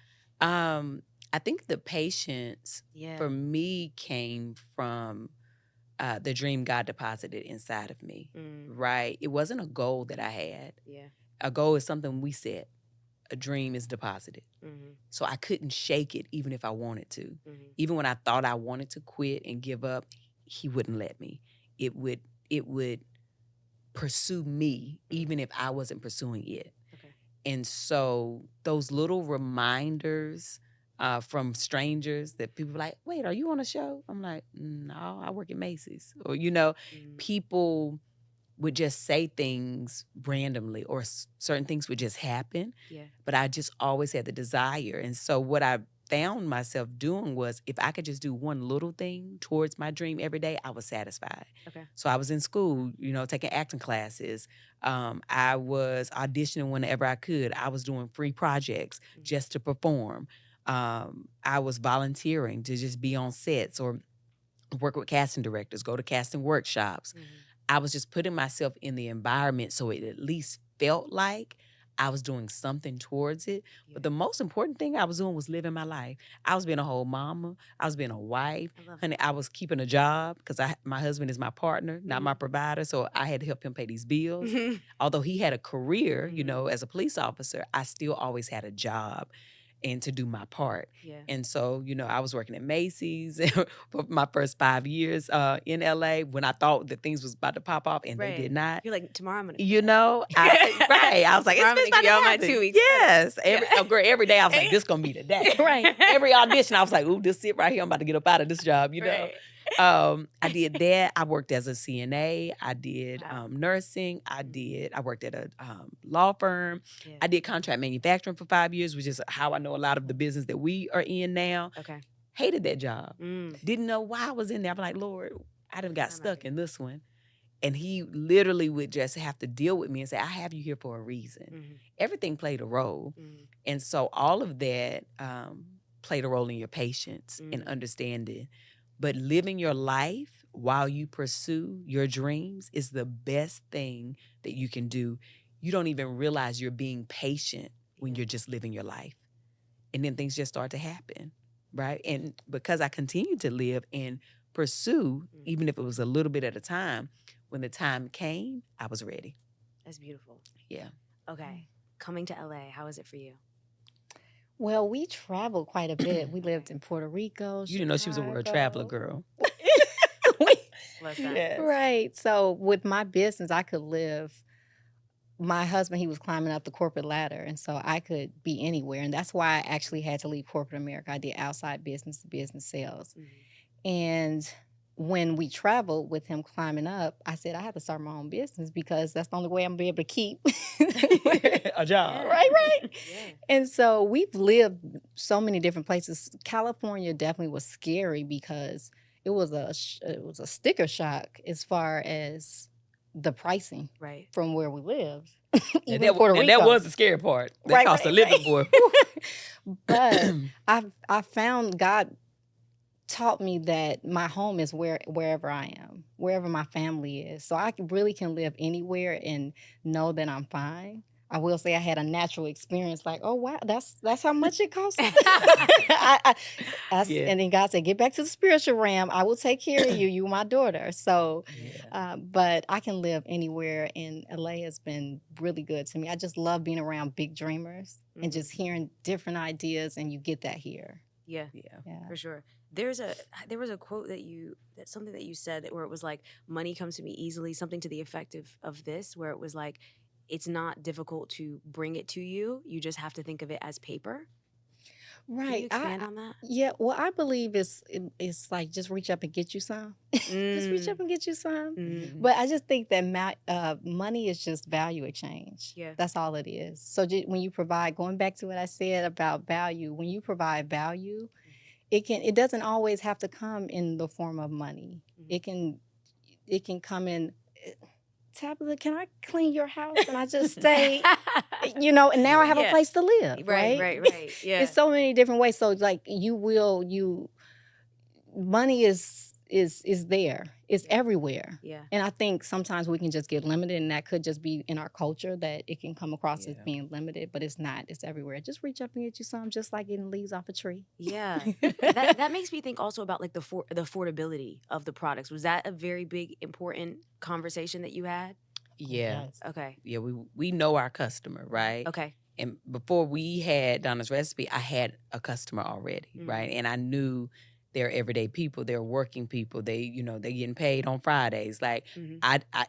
I think the patience Yeah. for me came from the dream God deposited inside of me. Right? It wasn't a goal that I had. Yeah. A goal is something we set. A dream is deposited. Mm-hmm. So I couldn't shake it even if I wanted to. Mm-hmm. Even when I thought I wanted to quit and give up, he wouldn't let me. It would pursue me even if I wasn't pursuing it. Okay. And so those little reminders from strangers that people were like, wait, are you on a show? I'm like, no, I work at Macy's. Or, people would just say things randomly or certain things would just happen. Yeah. But I just always had the desire. And so what I found myself doing was if I could just do one little thing towards my dream every day, I was satisfied. Okay. So I was in school, taking acting classes. I was auditioning whenever I could. I was doing free projects just to perform. I was volunteering to just be on sets or work with casting directors, go to casting workshops. I was just putting myself in the environment so it at least felt like I was doing something towards it. Yeah. But the most important thing I was doing was living my life. I was being a whole mama. I was being a wife. I love Honey, I was keeping a job because my husband is my partner, not my provider. So I had to help him pay these bills. that. Although he had a career, as a police officer, I still always had a job and to do my part. Yeah. And so, I was working at Macy's for my first 5 years in LA when I thought that things was about to pop off and they did not. You're like, tomorrow I'm going to Right. I was like, Tomorrow I'm it's gonna about be to on my happen. 2 weeks. Yes. Every day I was like, this gonna be the day. Right. Every audition, I was like, ooh, this it right here. I'm about to get up out of this job, Right. I did that. I worked as a CNA. I did Wow. nursing. I worked at a law firm. Yeah. I did contract manufacturing for 5 years, which is how I know a lot of the business that we are in now. Okay. Hated that job. Didn't know why I was in there. I'm like, Lord, I done got Why am I stuck here? in this one. And he literally would just have to deal with me and say, I have you here for a reason. Everything played a role. And so all of that played a role in your patience and understanding. But living your life while you pursue your dreams is the best thing that you can do. You don't even realize you're being patient when you're just living your life. And then things just start to happen, right? And because I continued to live and pursue, even if it was a little bit at a time, when the time came, I was ready. That's beautiful. Yeah. Okay. Coming to LA, how is it for you? Well, we traveled quite a bit. We lived in Puerto Rico. You didn't know she was a world traveler, girl. Bless that. Yes. Right. So with my business, I could live. My husband, he was climbing up the corporate ladder, and so I could be anywhere. And that's why I actually had to leave corporate America. I did outside business to business sales. And when we traveled with him climbing up, I said, I have to start my own business because that's the only way I'm going to be able to keep a job. Right. Yeah. And so we've lived so many different places. California definitely was scary because it was a sticker shock as far as the pricing Right. from where we lived. And Even Puerto Rico. that was the scary part. That cost a living, boy. But I found God taught me that my home is wherever I am, wherever my family is. So I really can live anywhere and know that I'm fine. I will say I had a natural experience like, oh, wow, that's how much it costs. Yeah. And then God said, get back to the spiritual realm. I will take care of you. You my daughter. So, but I can live anywhere, and LA has been really good to me. I just love being around big dreamers and just hearing different ideas, and you get that here. Yeah. Yeah. For sure. There was a quote that's something that you said where it was like, money comes to me easily, something to the effect of this, where it was like, it's not difficult to bring it to you. You just have to think of it as paper. Can you Right. expand on that? Yeah. Well, I believe it's like just reach up and get you some. Just reach up and get you some. But I just think that money is just value exchange. Yeah. That's all it is. So when you provide, going back to what I said about value, when you provide value, it doesn't always have to come in the form of money. It can come in. Tabitha, can I clean your house? And I just stay, and now I have a place to live. Right. Yeah. It's so many different ways. So like money is there. It's everywhere. Yeah. And I think sometimes we can just get limited, and that could just be in our culture that it can come across as being limited, but it's not. It's everywhere. Just reach up and get you some, just like getting leaves off a tree. Yeah. that makes me think also about like the affordability of the products. Was that a very big, important conversation that you had? Yeah. Yes. Okay. Yeah, we know our customer, right? Okay. And before we had Donna's Recipe, I had a customer already, right? And I knew they're everyday people, they're working people. They, they getting paid on Fridays. Like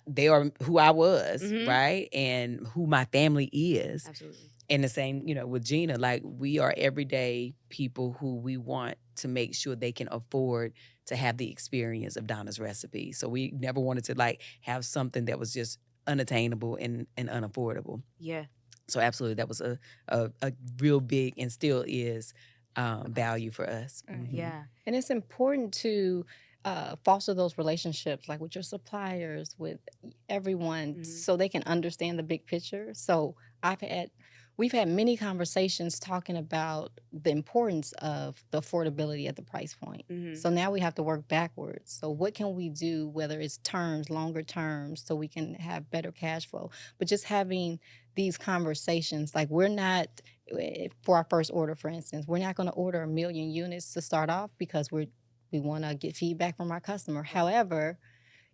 they are who I was, right? And who my family is. Absolutely. And the same, with Gina, like we are everyday people who we want to make sure they can afford to have the experience of Donna's Recipe. So we never wanted to like have something that was just unattainable and unaffordable. Yeah. So absolutely, that was a real big and still is value for us. Right. Mhm. Yeah. And it's important to foster those relationships, like with your suppliers, with everyone, Mhm. so they can understand the big picture. So we've had many conversations talking about the importance of the affordability at the price point. Mhm. So now we have to work backwards. So what can we do, whether it's terms, longer terms, so we can have better cash flow? But just having these conversations, like we're not for our first order, for instance, we're not going to order 1,000,000 units to start off because we want to get feedback from our customer. However,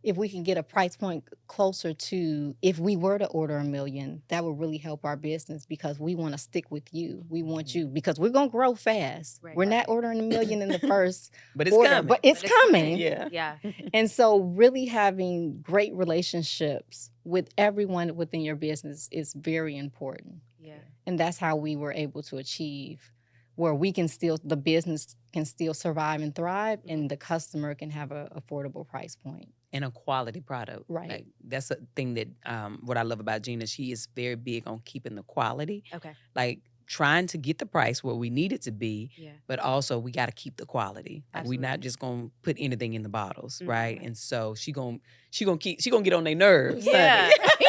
if we can get a price point closer to if we were to order 1,000,000, that would really help our business because we want to stick with you. We want you because we're going to grow fast. Right. We're not ordering 1,000,000 in the first But it's order, coming. but it's But it's coming. coming. Yeah. Yeah. And so really having great relationships with everyone within your business is very important. Yeah. And that's how we were able to achieve where the business can still survive and thrive, and the customer can have an affordable price point. And a quality product. Right. Like, that's a thing that what I love about Gina, she is very big on keeping the quality. Okay. Like trying to get the price where we need it to be, Yeah. but also we got to keep the quality. Like we're not Absolutely. just gonna put anything in the bottles, Mhm. right? Right. And so she gonna get on their nerves. Yeah. honey.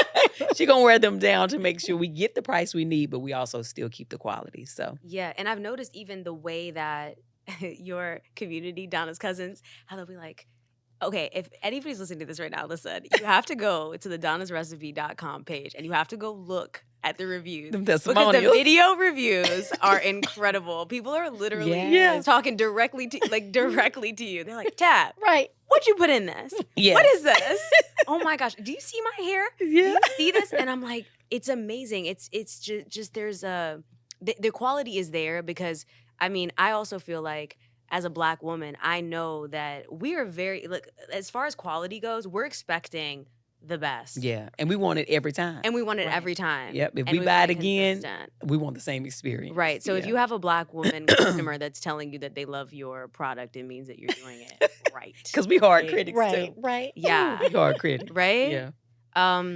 She gonna wear them down to make sure we get the price we need, but we also still keep the quality. So Yeah. And I've noticed even the way that your community, Donna's cousins, how they'll be like, okay, if anybody's listening to this right now, listen, you have to go to the donnasrecipe.com page and you have to go look at the reviews. them Because the testimonials. video reviews are incredible. People are literally Yes. talking directly to you. They're like, Tab, Right. what'd you put in this? Yeah. What is this? Oh my gosh. Do you see my hair? Do Yeah. you see this? And I'm like, it's amazing. It's just there's the quality is there because I mean, I also feel like as a Black woman, I know that we are as far as quality goes, we're expecting the best. Yeah. And we want it every time. And we want it Right. every time. Yep. If And we buy want it again, consistent. we want the same experience. Right. So if Yeah. you have a Black woman customer that's telling you that they love your product, it means that you're doing it right. Because we hard Right. critics Right. too. Right. Yeah. We hard critics. Right? Yeah.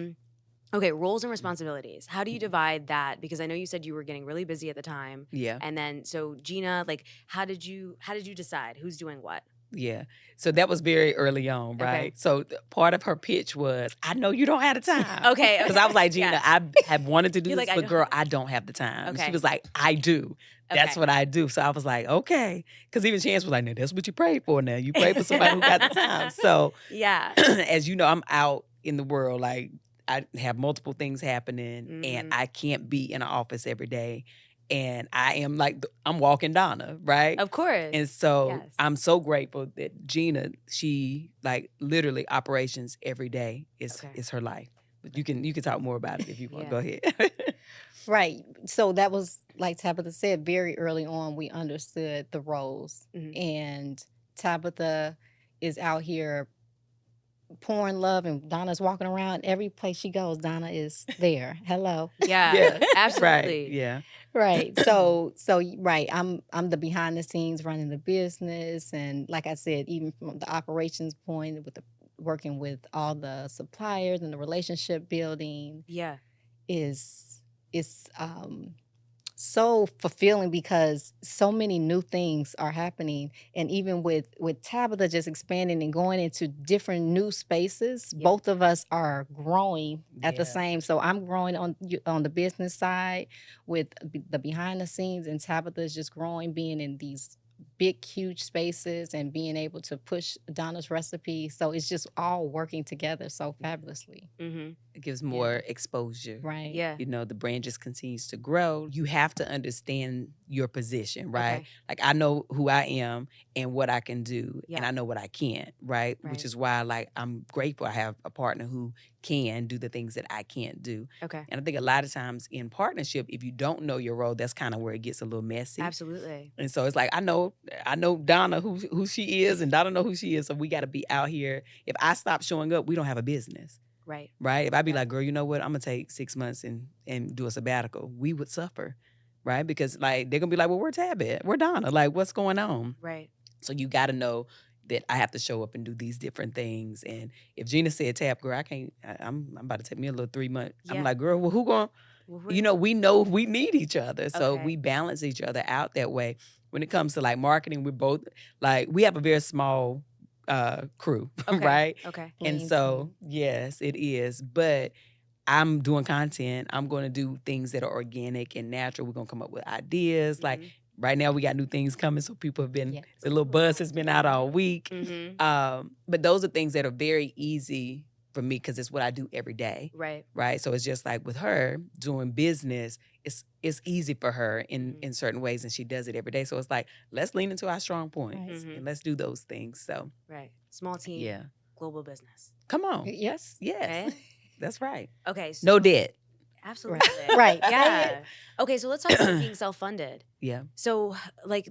Okay, roles and responsibilities. How do you divide that? Because I know you said you were getting really busy at the time. Yeah. And then so Gina, like how did you decide who's doing what? Yeah. So that was very early on, Okay. right? So part of her pitch was, I know you don't have the time. Okay. Because I was like, Gina, Yeah. I have wanted to do You're this, like, I but don't girl, have I don't have the time. And Okay. she was like, I do. That's Okay. what I do. So I was like, okay. Because even Chance was like, no, that's what you prayed for now. You prayed for somebody who got the time. So Yeah. as you know, I'm out in the world. Like I have multiple things happening and Mhm. I can't be in an office every day. And I am like, I'm walking Donna, right? Of course. And so Yes. I'm so grateful that Gina, she like literally operations every day Okay. is her life. But you can talk more about it if you want. Yeah. Go ahead. Right. So that was, like Tabitha said, very early on, we understood the roles. Mhm. And Tabitha is out here pouring love, and Donna's walking around. Every place she goes, Donna is there. Hello. Yeah. Yeah. Absolutely. Right. Yeah. Right. Right. I'm the behind the scenes running the business. And like I said, even from the operations point with working with all the suppliers and the relationship building Yeah. is so fulfilling because so many new things are happening. And even with Tabitha just expanding and going into different new spaces, Yeah. both of us are growing at the Yeah. same. So I'm growing on the business side with the behind the scenes, and Tabitha is just growing, being in these big, huge spaces and being able to push Donna's recipe. So it's just all working together so fabulously. Mm-hmm. It gives more exposure. Right. Yeah. You know, the brand just continues to grow. You have to understand your position, right? Okay. Like I know who I am and what I can do, and Yeah. I know what I can't, right? Right. Which is why, like, I'm grateful I have a partner who can do the things that I can't do. Okay. And I think a lot of times in partnership, if you don't know your role, that's kind of where it gets a little messy. Absolutely. And so it's like I know Donna who she is, and Donna know who she is. So we got to be out here. If I stop showing up, we don't have a business. Right. Right? If I be Yeah. like, girl, you know what? I'm gonna take 6 months and do a sabbatical, we would suffer, right? Because like they're gonna be like, well, where Tab at? Where Donna? Like, what's going on? Right. So you got to know that I have to show up and do these different things. And if Gina said, Tab, girl, I can't. I'm about to take me a little 3 month. Yeah. I'm like, girl, well, who going? Well, You know we need each other, so Okay. we balance each other out that way. when it comes to like marketing, we're both like we have a very small crew, Okay. right? Okay. And Lean so, team. yes, it is. But I'm doing content. I'm going to do things that are organic and natural. We're going to come up with ideas. Like Mhm. right now, we got new things coming. So people have been, Yes. the little buzz has been out all week. Mhm. But those are things that are very easy for me because it's what I do every day. Right. Right. So it's just like with her doing business, it's easy for her Mhm. in certain ways and she does it every day. So it's like, let's lean into our strong points Right. and let's do those things. So Right. Small team, yeah. global business. Come on. Yes. Yes. Right? That's right. Okay. So No debt. absolutely. Right. Say it. Yeah. Okay, so let's talk about being self-funded. Yeah. So, like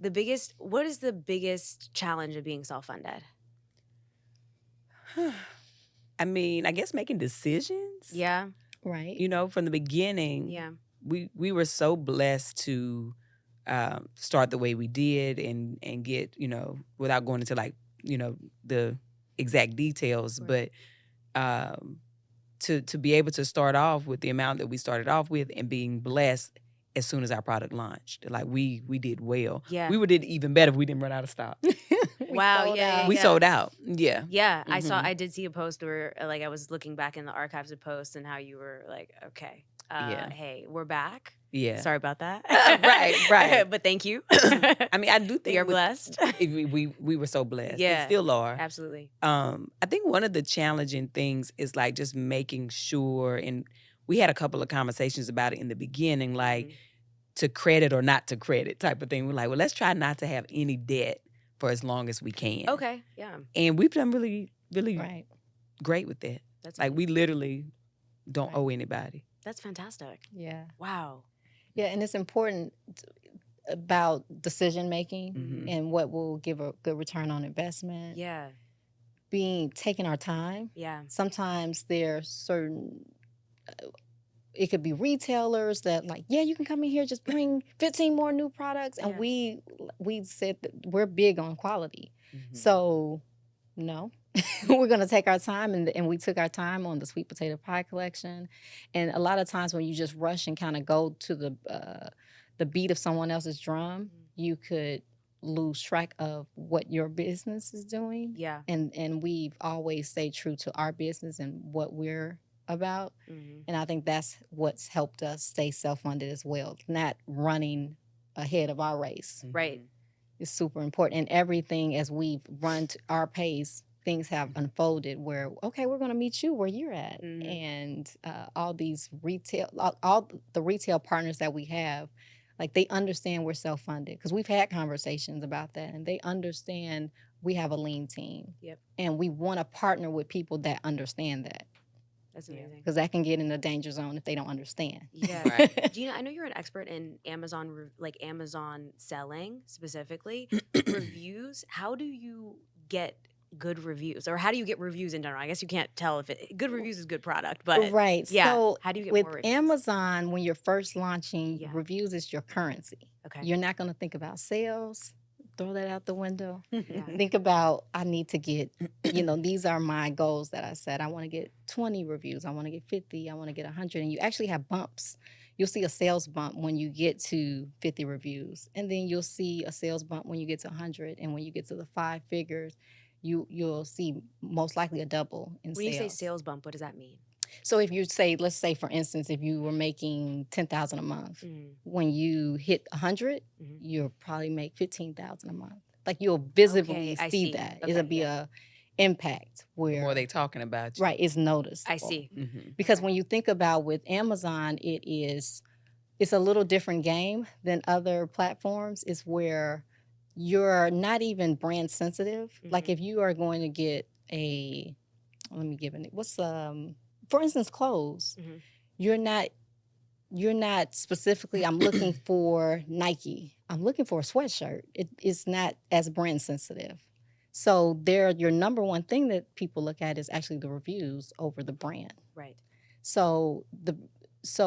what is the biggest challenge of being self-funded? I mean, I guess making decisions. Yeah. Right. You know, from the beginning, Yeah. we were so blessed to start the way we did and get, you know, without going into like, you know, the exact details, Right. but to be able to start off with the amount that we started off with and being blessed as soon as our product launched. Like we did well. Yeah. We would did even better if we didn't run out of stock. We Wow, sold yeah, out. We sold out. Yeah. Yeah, Mhm. I did see a post where like I was looking back in the archives of posts and how you were like, okay, Yeah. hey, we're back. Yeah. Sorry about that. Right. But thank you. I mean, I do think We are with- blessed. we were so blessed. Yeah. And still are. Absolutely. I think one of the challenging things is like just making sure, and we had a couple of conversations about it in the beginning, like Mhm. to credit or not to credit type of thing. We're like, well, let's try not to have any debt for as long as we can. Okay, yeah, And we've done really, really Right. great with that. that's Like we amazing. literally don't Right. owe anybody. That's fantastic. Yeah. Wow. Yeah, and it's important about decision making Mhm. and what will give a good return on investment. Yeah, Taking our time. yeah, Sometimes there are certain it could be retailers that like, yeah, you can come in here, just bring 15 more new products. And Yeah. we said that we're big on quality. Mhm. So no. We're gonna take our time and we took our time on the sweet potato pie collection. And a lot of times when you just rush and kind of go to the beat of someone else's drum, Mhm. you could lose track of what your business is doing. yeah. And we've always stayed true to our business and what we're about. Mhm. And I think that's what's helped us stay self-funded as well, not running ahead of our race. Right. Is super important. And everything as we've run to our pace, things have unfolded where, okay, we're going to meet you where you're at. Mhm. And all these all the retail partners that we have, like they understand we're self-funded because we've had conversations about that and they understand we have a lean team. Yep. And we want to partner with people that understand that That's Yeah. amazing. because that can get in a danger zone if they don't understand. Yeah. Right. Gina, I know you're an expert in Amazon, like Amazon selling specifically. Reviews. How do you get good reviews, or how do you get reviews in general? I guess you can't tell if good reviews is good product, but Right. yeah. So How do you get with more reviews? Amazon, when you're first launching, Yeah. reviews is your currency. Okay. You're not going to think about sales. Throw that out the window. Yeah. Think about, I need to get, these are my goals that I set. I want to get 20 reviews. I want to get 50. I want to get 100. And you actually have bumps. You'll see a sales bump when you get to 50 reviews. And then you'll see a sales bump when you get to 100. And when you get to the 5 figures, you'll see most likely a double in When sales. you say sales bump, what does that mean? So if you say, let's say for instance, if you were making 10,000 a month, Mhm. when you hit 100, Mhm. you'll probably make 15,000 a month. Like you'll visibly Okay, I see see. that. Okay, It'll be yeah. a impact The where more they talking about you. right, it's noticed. I see. Mhm. Because Okay. when you think about with Amazon, it's a little different game than other platforms. It's where you're not even brand sensitive. Like Mhm. if you are going to get let me give it, for instance, clothes. Mhm. You're not specifically, I'm looking for Nike. I'm looking for a sweatshirt. It's not as brand sensitive. So your number one thing that people look at is actually the reviews over the brand. Right. So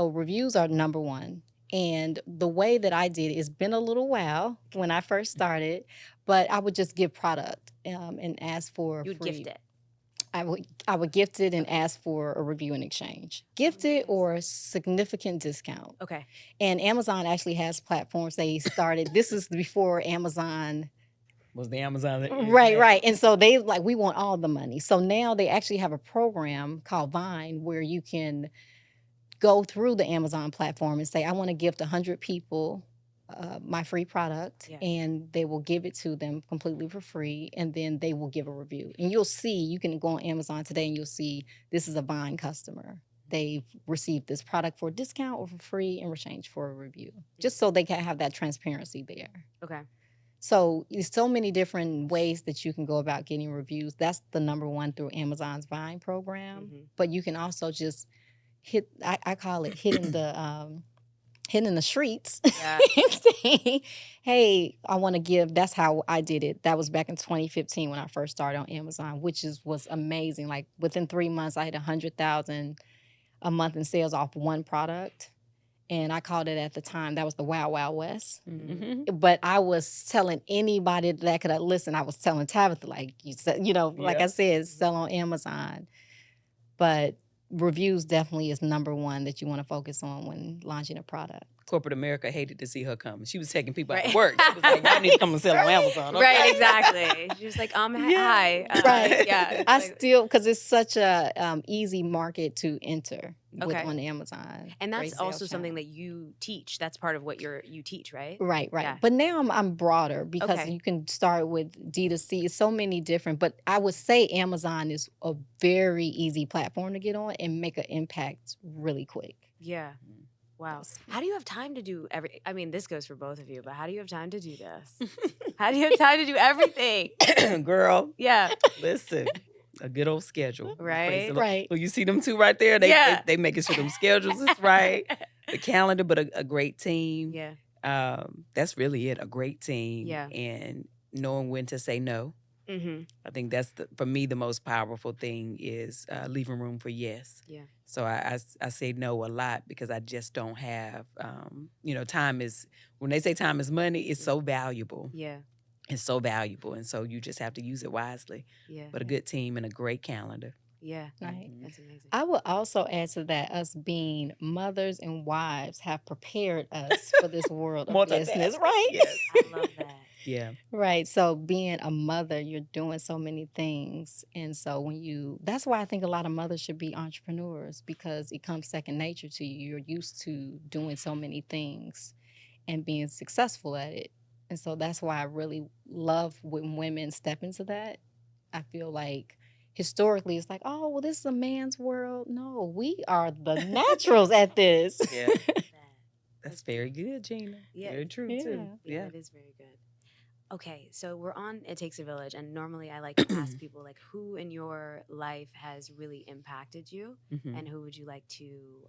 reviews are number one. And the way that I did it's been a little while when I first started, but I would just give product and ask for You would free. gift it. I would gift it and ask for a review in exchange. Gift it Nice. or significant discount. Okay. And Amazon actually has platforms. They started. This is before Amazon. Was the Amazon? Right. And so they like, we want all the money. So now they actually have a program called Vine where you can go through the Amazon platform and say, I want to gift 100 people my free product, Yeah. and they will give it to them completely for free, and then they will give a review. And you'll see, you can go on Amazon today and you'll see this is a Vine customer. They've received this product for a discount or for free in exchange for a review, just so they can have that transparency there. Okay. So there's so many different ways that you can go about getting reviews. That's the number one through Amazon's Vine program. But you can also just hit, I call it hitting the streets. Yeah. And say, hey, I want to give. That's how I did it. That was back in 2015 when I first started on Amazon, which was amazing. Like within 3 months, I had 100,000 a month in sales off one product. And I called it at the time, that was the Wild Wild West. Mm-hmm. But I was telling anybody that could listen, I was telling Tabitha, like you said, like I said, sell on Amazon. But reviews definitely is number one that you want to focus on when launching a product. Corporate America hated to see her coming. She was taking people out Right. to work. She was like, y'all need to come and sell on Amazon. Okay? Right, exactly. She was like, hi. Right. Yeah. I like- still, because it's such a easy market to enter Okay. on Amazon. And Great that's sales also something channel. that you teach. That's part of what you teach, right? Right. Yeah. But now I'm broader because Okay. you can start with D2C. So many different, but I would say Amazon is a very easy platform to get on and make an impact really quick. Yeah. Wow. Yes. How do you have time to do I mean, this goes for both of you, but how do you have time to do this? How do you have time to do everything? Girl, Yeah. listen. A good old schedule. Right. Praise the Lord. Right. Well, you see them two right there? They making sure them schedules is right. The calendar, but a great team. Yeah. That's really it. A great team. Yeah. And knowing when to say no. Mm-hmm. I think that's for me the most powerful thing is leaving room for yes. Yeah. So I say no a lot because I just don't have time is, when they say time is money, it's so valuable. Yeah. It's so valuable, and so you just have to use it wisely. Yeah. But a good team and a great calendar. Yeah. Right. That's amazing. I would also add to that, us being mothers and wives have prepared us for this world of business, right? Yes. I love that. Yeah. Right. So being a mother, you're doing so many things. And so that's why I think a lot of mothers should be entrepreneurs, because it comes second nature to you. You're used to doing so many things and being successful at it. And so that's why I really love when women step into that. I feel like historically it's like, oh, well, this is a man's world. No, we are the naturals at this. Yeah. That's very good, Gina. Yeah. Very true, too. Yeah, it is very good. Okay, so we're on It Takes a Village, and normally I like to ask people, like, who in your life has really impacted you, Mhm. and who would you like to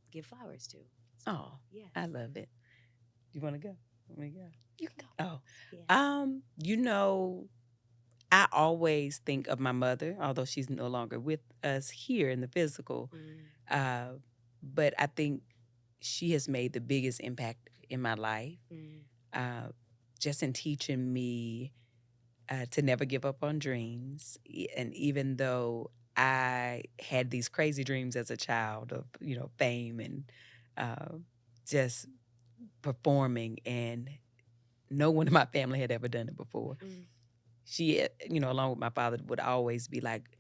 give flowers to? Oh, Yeah. I love it. You want to go? Want me to go? You can go. Oh, Yeah. I always think of my mother, although she's no longer with us here in the physical. Mm, But I think she has made the biggest impact in my life, mm, just in teaching me to never give up on dreams. And even though I had these crazy dreams as a child of, fame and just performing, and no one in my family had ever done it before. mm. She, along with my father, would always be like,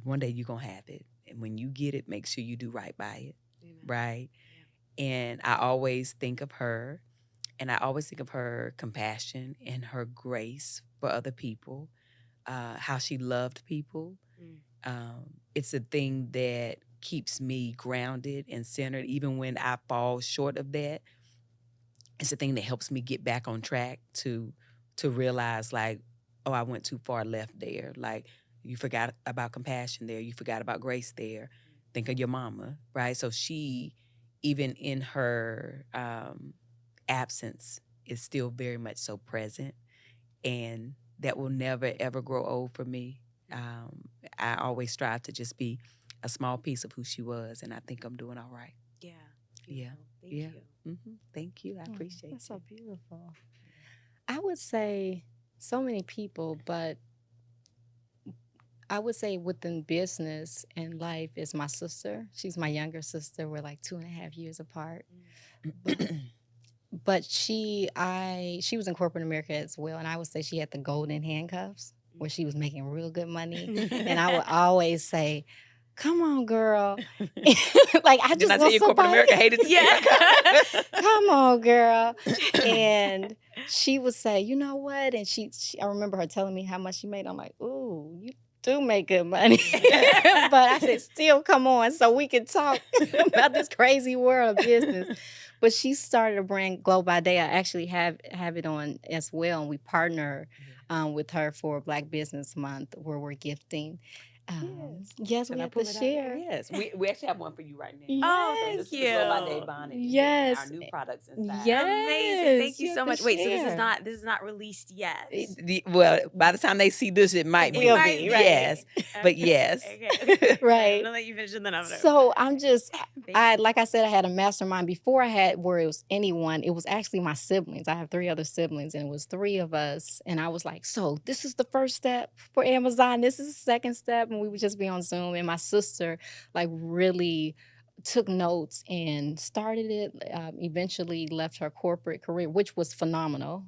one day you're going to have it. And when you get it, make sure you do right by it. Amen. Right? And I always think of her, and I always think of her compassion and her grace for other people, how she loved people. It's a thing that keeps me grounded and centered, even when I fall short of that. It's a thing that helps me get back on track to realize, like, oh, I went too far left there. Like, you forgot about compassion there. You forgot about grace there. Think of your mama, right? So she, even in her absence, is still very much so present. And that will never, ever grow old for me. I always strive to just be a small piece of who she was, and I think I'm doing all right. Yeah. Yeah. Thank Yeah. you. Thank you. I appreciate That's it. so beautiful. I would say so many people, but I would say within business and life is my sister. She's my younger sister. We're like 2.5 years apart. But she was in corporate America as well, and I would say she had the golden handcuffs where she was making real good money. And I would always say, "Come on, girl!" Like I Did just I tell want you corporate somebody. America hated to see Yeah. Come on, girl. And she would say, "You know what?" And I remember her telling me how much she made. I'm like, "Ooh, you do make good money." But I said, "Still, come on, so we can talk about this crazy world of business." But she started a brand, Glow by Day. I actually have it on as well, and we partner with her for Black Business Month, where we're gifting. Yes, Can we I have pull to it out? There? share. Yes, we actually have one for you right now. Oh, So thank this is the Glow by Day you. bonnet. And then our Yes. new products inside. Amazing. Thank Yes, you you so have to much. Wait, so share. this is not released yet. Well, by the time they see this, it might be. It'll might be, be. right. Yes, but yes. Okay. I'm Right. gonna let you finish and then I'm gonna So I'm just, Thank like I said, I had a mastermind before I had where it was anyone. It was actually my siblings. I have 3 other siblings, and it was 3 of us. And I was like, so this is the first step for Amazon. This is the second step. And we would just be on Zoom. And my sister, like, really took notes and started it. Eventually left her corporate career, which was phenomenal.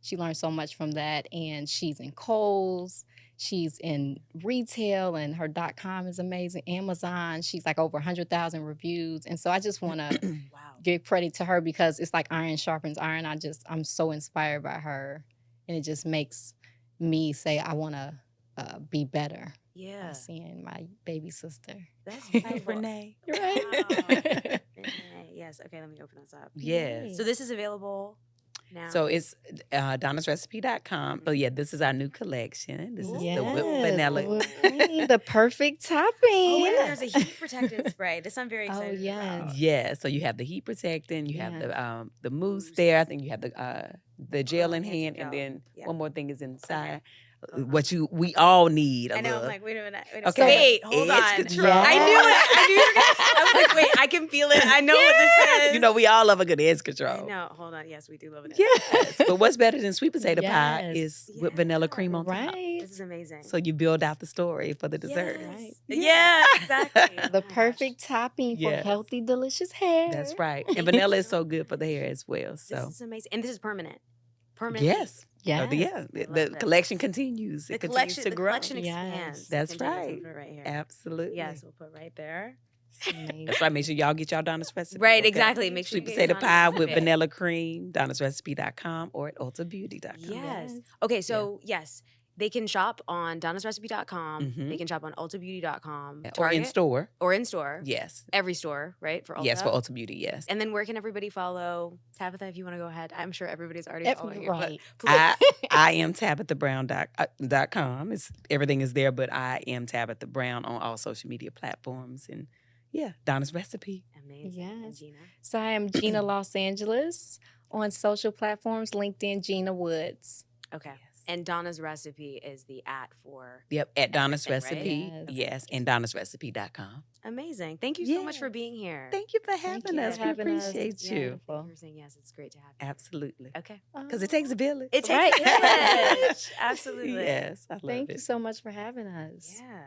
She learned so much from that. And she's in Kohl's. She's in retail, and her .com is amazing. Amazon, she's like over 100,000 reviews. And so I just want to Wow. give credit to her because it's like iron sharpens iron. I'm so inspired by her. And it just makes me say, I want to be better by Yeah. seeing my baby sister. That's Hi, beautiful. Renee. Right? Wow. Yes. Okay, let me open this up. Yes. So this is available now. So it's Donna'sRecipe.com. But yeah, this is our new collection. This is Yes, the whipped vanilla. whipped cream, the perfect topping. Oh, and there's a heat protectant spray. This I'm very Oh, excited yes. about. Yeah, so you have the heat protectant, you have the mousse there. I think you have the gel in hand, and then one more thing is inside. What we all need. I know. Love. I'm like, wait a minute. Okay. Wait, hold Edge on. control. I knew it. I knew you were gonna. I was like, wait, I can feel it. I know what this is. You know, we all love a good edge I control. know. Hold on. Yes, we do love it. Yes. But what's better than sweet potato pie Yes. is with vanilla cream on top. Right. This is amazing. So you build out the story for the dessert. Yes. Right. Yeah, exactly. Oh The my gosh. perfect topping for Yes. healthy, delicious hair. That's right. And vanilla is so good for the hair as well. This So is amazing. And this is permanent. Permanent. yes. Yes. Yeah. I The love this. collection continues. The It continues collection, to the grow. collection Yes. expands. That's It continues. right. We'll put it right here. Absolutely. Yes, we'll put right there. Amazing. That's right. Make sure y'all get y'all Donna's recipe. Right, okay? exactly. Make sure Sweet you get potato Donna's pie with recipe. vanilla cream, Donna'sRecipe.com or at ultabeauty.com. Yes. Okay, so yes, they can shop on Donna'sRecipe.com. Mhm. They can shop on ultabeauty.com. Or in Target, store. Or in store. Yes. Every store, right? For Ulta. Yes, for Ulta Beauty, yes. And then where can everybody follow Tabitha if you want to go ahead? I'm sure everybody's already following you. Right. But I am TabithaBrown.com. Everything is there, but I am Tabitha Brown on all social media platforms. And yeah, Donna's Recipe. amazing. And Yes. Gina. So I am Gina Los Angeles on social platforms, LinkedIn, Gina Woods. Okay. And Donna's Recipe is the for Yep, at Donna's everything, right? Recipe. Yes. Yes, and Donna'sRecipe.com. Amazing. Thank you so much for Yes. being here. Thank you for Thank having you us. for We having us. appreciate Yeah, you. thank you for saying yes. It's great to have you. Absolutely. Okay. Because it takes a village. It takes Right. a village. Absolutely. Yes, I love Thank it. you so much for having us. Yeah.